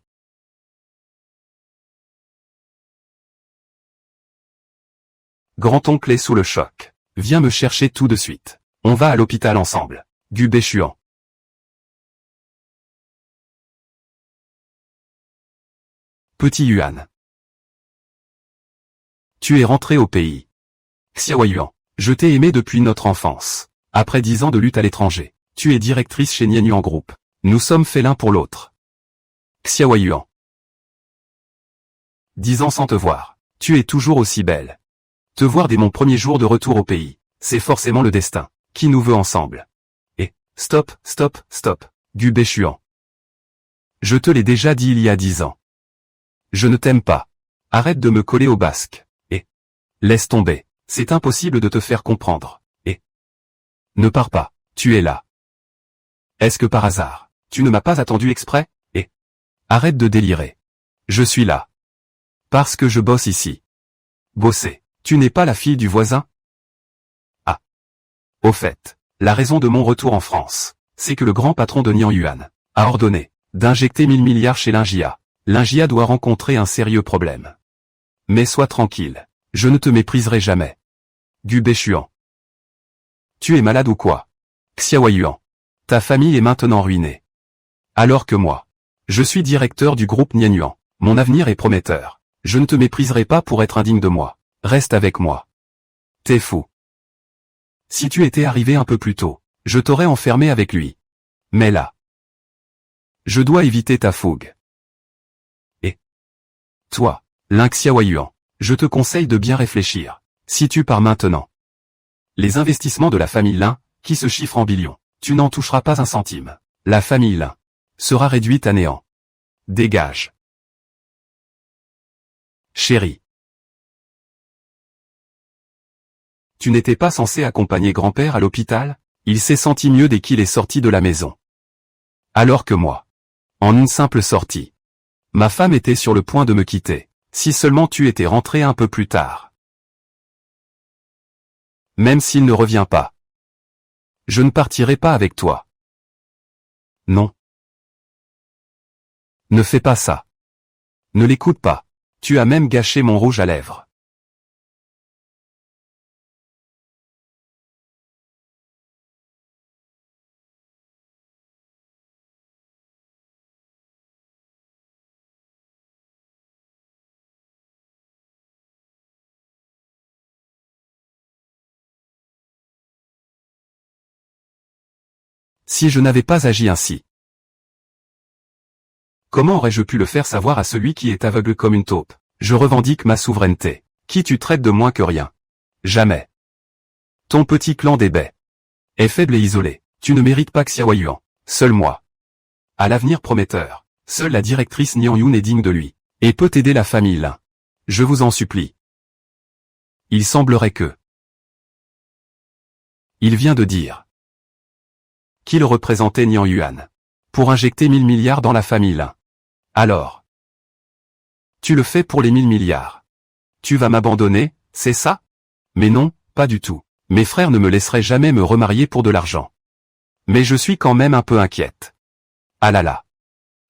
Grand-oncle est sous le choc. Viens me chercher tout de suite. On va à l'hôpital ensemble. Gu Béchuan. Petit Yuan. Tu es rentré au pays. Xiao Yuan. Je t'ai aimé depuis notre enfance. Après 10 ans de lutte à l'étranger, tu es directrice chez Nian Yuan Group. Nous sommes faits l'un pour l'autre. Xiao Yuan. 10 ans sans te voir. Tu es toujours aussi belle. Te voir dès mon premier jour de retour au pays, c'est forcément le destin, qui nous veut ensemble. Et, stop, stop, stop, Gu Béchuan. Je te l'ai déjà dit il y a 10 ans. Je ne t'aime pas. Arrête de me coller au basque. Et, laisse tomber, c'est impossible de te faire comprendre. Et, ne pars pas, tu es là. Est-ce que par hasard, tu ne m'as pas attendu exprès? Et, arrête de délirer. Je suis là. Parce que je bosse ici. Bosser. Tu n'es pas la fille du voisin? Ah. Au fait, la raison de mon retour en France, c'est que le grand patron de Nian Yuan a ordonné d'injecter 1000 milliards chez Lingia. Lingia doit rencontrer un sérieux problème. Mais sois tranquille, je ne te mépriserai jamais. Gu Béchuan. Tu es malade ou quoi? Xiao Yuan. Ta famille est maintenant ruinée. Alors que moi, je suis directeur du groupe Nian Yuan. Mon avenir est prometteur. Je ne te mépriserai pas pour être indigne de moi. Reste avec moi. T'es fou. Si tu étais arrivé un peu plus tôt, je t'aurais enfermé avec lui. Mais là, je dois éviter ta fougue. Et toi, Lin Xiao Yuan, je te conseille de bien réfléchir. Si tu pars maintenant, les investissements de la famille Lin, qui se chiffrent en billions, tu n'en toucheras pas un centime. La famille Lin sera réduite à néant. Dégage. Chérie. Tu n'étais pas censé accompagner grand-père à l'hôpital? Il s'est senti mieux dès qu'il est sorti de la maison. Alors que moi, en une simple sortie, ma femme était sur le point de me quitter. Si seulement tu étais rentré un peu plus tard. Même s'il ne revient pas, je ne partirai pas avec toi. Non. Ne fais pas ça. Ne l'écoute pas. Tu as même gâché mon rouge à lèvres. Si je n'avais pas agi ainsi, comment aurais-je pu le faire savoir à celui qui est aveugle comme une taupe? Je revendique ma souveraineté. Qui tu traites de moins que rien? Jamais. Ton petit clan d'ébais est faible et isolé. Tu ne mérites pas Xiao Yuan. Seul moi. À l'avenir prometteur. Seule la directrice Nian Yuan est digne de lui. Et peut aider la famille Lin. Je vous en supplie. Il semblerait que... Il vient de dire qu'il représentait Nian Yuan pour injecter 1000 milliards dans la famille Lin. Alors, tu le fais pour les 1000 milliards. Tu vas m'abandonner, c'est ça? Mais non, pas du tout. Mes frères ne me laisseraient jamais me remarier pour de l'argent. Mais je suis quand même un peu inquiète. Ah là là.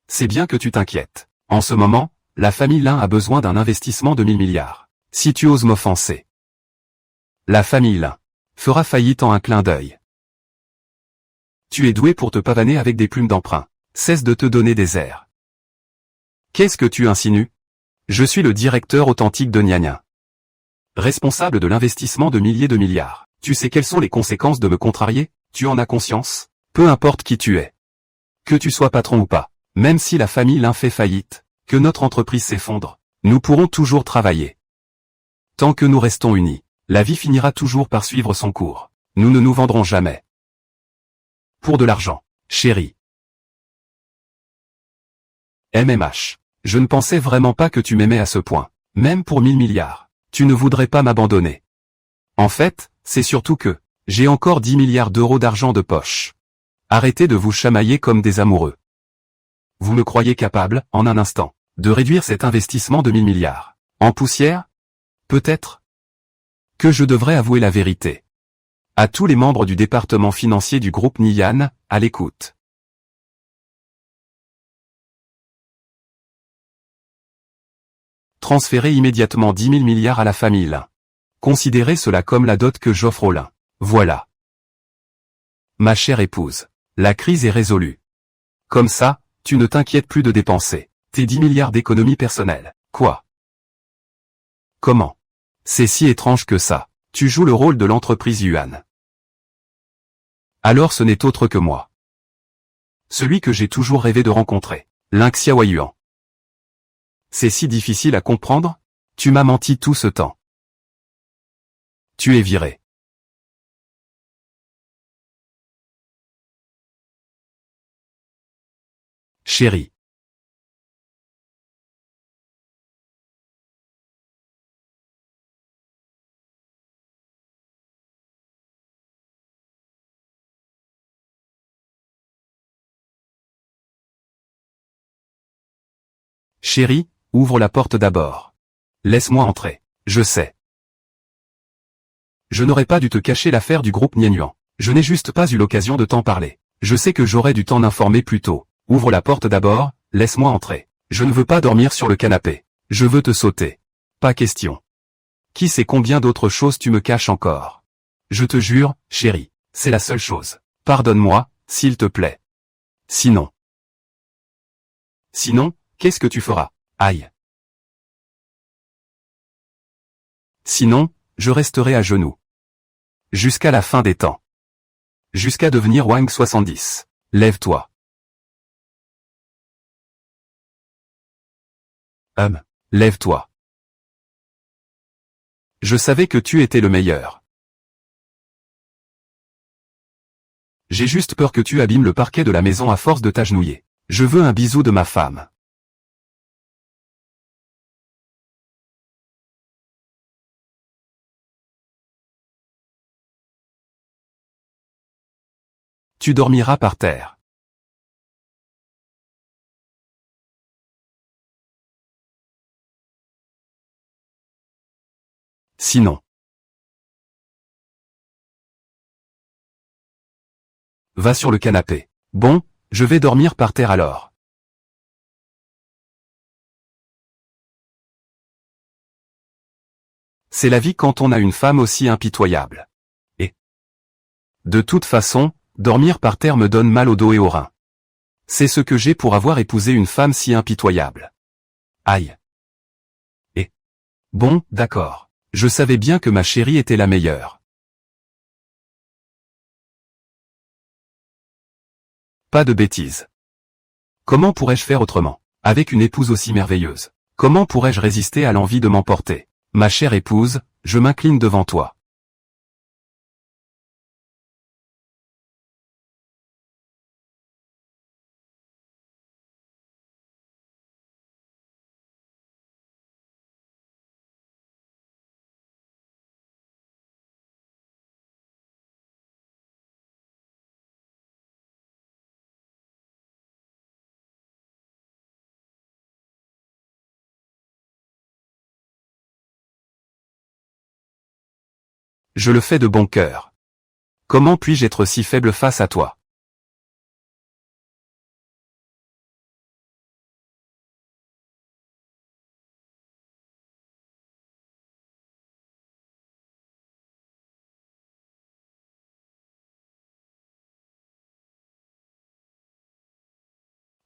C'est bien que tu t'inquiètes. En ce moment, la famille Lin a besoin d'un investissement de 1000 milliards. Si tu oses m'offenser, la famille Lin fera faillite en un clin d'œil. Tu es doué pour te pavaner avec des plumes d'emprunt. Cesse de te donner des airs. Qu'est-ce que tu insinues? Je suis le directeur authentique de Nian Yuan, responsable de l'investissement de milliers de milliards. Tu sais quelles sont les conséquences de me contrarier? Tu en as conscience? Peu importe qui tu es. Que tu sois patron ou pas, même si la famille Lin fait faillite, que notre entreprise s'effondre, nous pourrons toujours travailler. Tant que nous restons unis, la vie finira toujours par suivre son cours. Nous ne nous vendrons jamais. Pour de l'argent, chérie. MMH. Je ne pensais vraiment pas que tu m'aimais à ce point. Même pour 1000 milliards. Tu ne voudrais pas m'abandonner. En fait, c'est surtout que, j'ai encore 10 milliards d'euros d'argent de poche. Arrêtez de vous chamailler comme des amoureux. Vous me croyez capable, en un instant, de réduire cet investissement de 1000 milliards. En poussière? Peut-être que je devrais avouer la vérité. À tous les membres du département financier du groupe Nian, à l'écoute. Transférez immédiatement 10 000 milliards à la famille Lin. Considérez cela comme la dot que j'offre aux Lin. Voilà. Ma chère épouse. La crise est résolue. Comme ça, tu ne t'inquiètes plus de dépenser tes 10 milliards d'économies personnelles. Quoi? Comment? C'est si étrange que ça. Tu joues le rôle de l'entreprise Yuan. Alors ce n'est autre que moi. Celui que j'ai toujours rêvé de rencontrer. Lin Xiaoyuan. C'est si difficile à comprendre? Tu m'as menti tout ce temps. Tu es viré. Chérie. Chérie, ouvre la porte d'abord. Laisse-moi entrer. Je sais. Je n'aurais pas dû te cacher l'affaire du groupe Nianyuan. Je n'ai juste pas eu l'occasion de t'en parler. Je sais que j'aurais dû t'en informer plus tôt. Ouvre la porte d'abord, laisse-moi entrer. Je ne veux pas dormir sur le canapé. Je veux te sauter. Pas question. Qui sait combien d'autres choses tu me caches encore? Je te jure, chérie, c'est la seule chose. Pardonne-moi, s'il te plaît. Sinon, qu'est-ce que tu feras? Aïe. Sinon, je resterai à genoux. Jusqu'à la fin des temps. Jusqu'à devenir Wang 70. Lève-toi. Lève-toi. Je savais que tu étais le meilleur. J'ai juste peur que tu abîmes le parquet de la maison à force de t'agenouiller. Je veux un bisou de ma femme. Tu dormiras par terre. Sinon. Va sur le canapé. Bon, je vais dormir par terre alors. C'est la vie quand on a une femme aussi impitoyable. Et de toute façon, dormir par terre me donne mal au dos et aux reins. C'est ce que j'ai pour avoir épousé une femme si impitoyable. Aïe. Et bon, d'accord. Je savais bien que ma chérie était la meilleure. Pas de bêtises. Comment pourrais-je faire autrement? Avec une épouse aussi merveilleuse. Comment pourrais-je résister à l'envie de m'emporter? Ma chère épouse, je m'incline devant toi. Je le fais de bon cœur. Comment puis-je être si faible face à toi?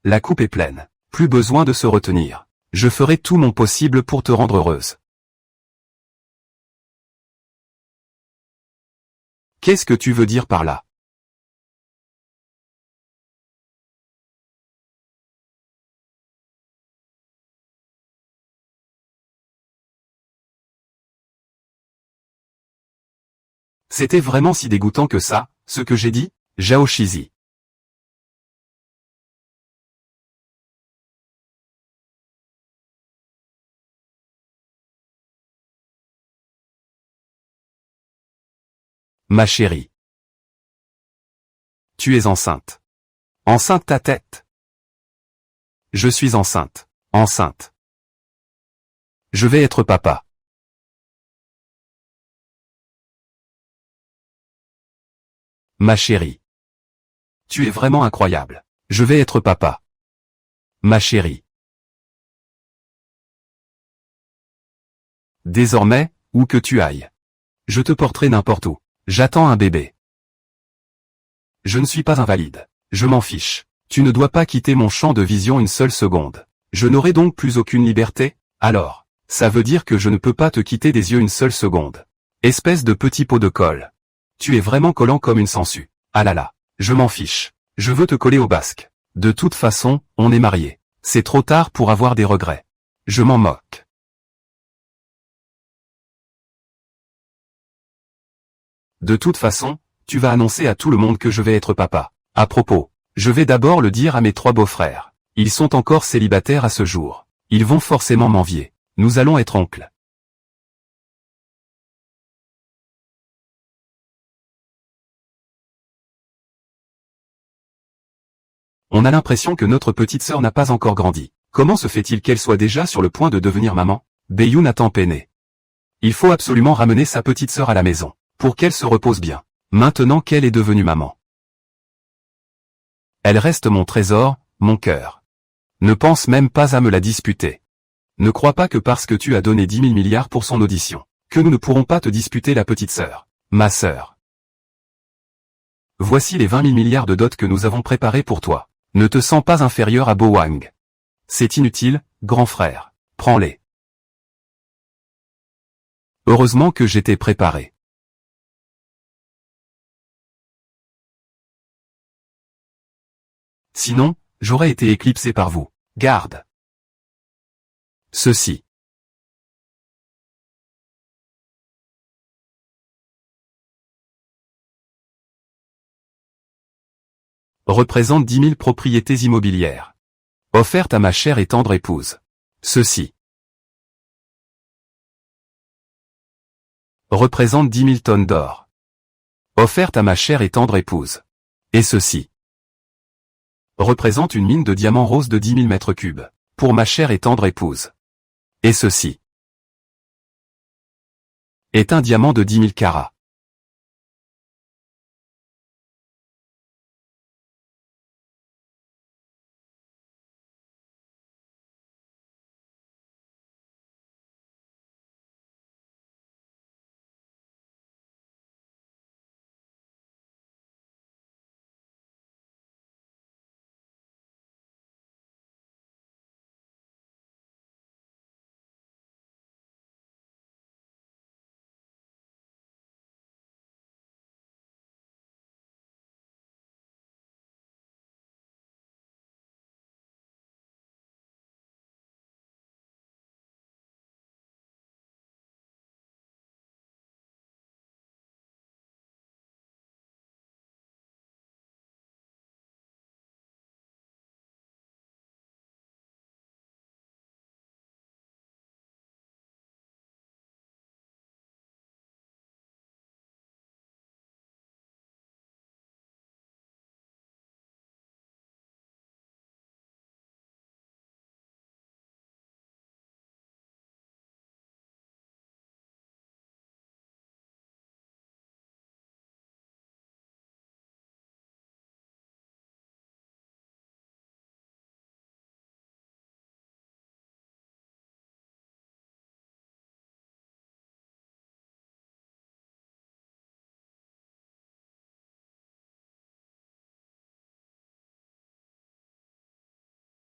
La coupe est pleine. Plus besoin de se retenir. Je ferai tout mon possible pour te rendre heureuse. Qu'est-ce que tu veux dire par là? C'était vraiment si dégoûtant que ça, ce que j'ai dit? Zhao Shizi. Ma chérie. Tu es enceinte. Enceinte ta tête. Je suis enceinte. Enceinte. Je vais être papa. Ma chérie. Tu es vraiment incroyable. Je vais être papa. Ma chérie. Désormais, où que tu ailles. Je te porterai n'importe où. J'attends un bébé. Je ne suis pas invalide. Je m'en fiche. Tu ne dois pas quitter mon champ de vision une seule seconde. Je n'aurai donc plus aucune liberté? Alors, ça veut dire que je ne peux pas te quitter des yeux une seule seconde. Espèce de petit pot de colle. Tu es vraiment collant comme une sangsue. Ah là là, je m'en fiche. Je veux te coller au basque. De toute façon, on est mariés. C'est trop tard pour avoir des regrets. Je m'en moque. De toute façon, tu vas annoncer à tout le monde que je vais être papa. À propos, je vais d'abord le dire à mes 3 beaux-frères. Ils sont encore célibataires à ce jour. Ils vont forcément m'envier. Nous allons être oncles. On a l'impression que notre petite sœur n'a pas encore grandi. Comment se fait-il qu'elle soit déjà sur le point de devenir maman? Bayoun attend peiné. Il faut absolument ramener sa petite sœur à la maison, pour qu'elle se repose bien, maintenant qu'elle est devenue maman. Elle reste mon trésor, mon cœur. Ne pense même pas à me la disputer. Ne crois pas que parce que tu as donné 10 000 milliards pour son audition, que nous ne pourrons pas te disputer la petite sœur, ma sœur. Voici les 20 000 milliards de dot que nous avons préparés pour toi. Ne te sens pas inférieur à Bo Wang. C'est inutile, grand frère. Prends-les. Heureusement que j'étais préparé. Sinon, j'aurais été éclipsé par vous. Garde. Ceci. Représente 10 000 propriétés immobilières. Offertes à ma chère et tendre épouse. Ceci. Représente 10 000 tonnes d'or. Offerte à ma chère et tendre épouse. Et ceci. Représente une mine de diamants roses de 10 000 mètres cubes. Pour ma chère et tendre épouse. Et ceci. Est un diamant de 10 000 carats.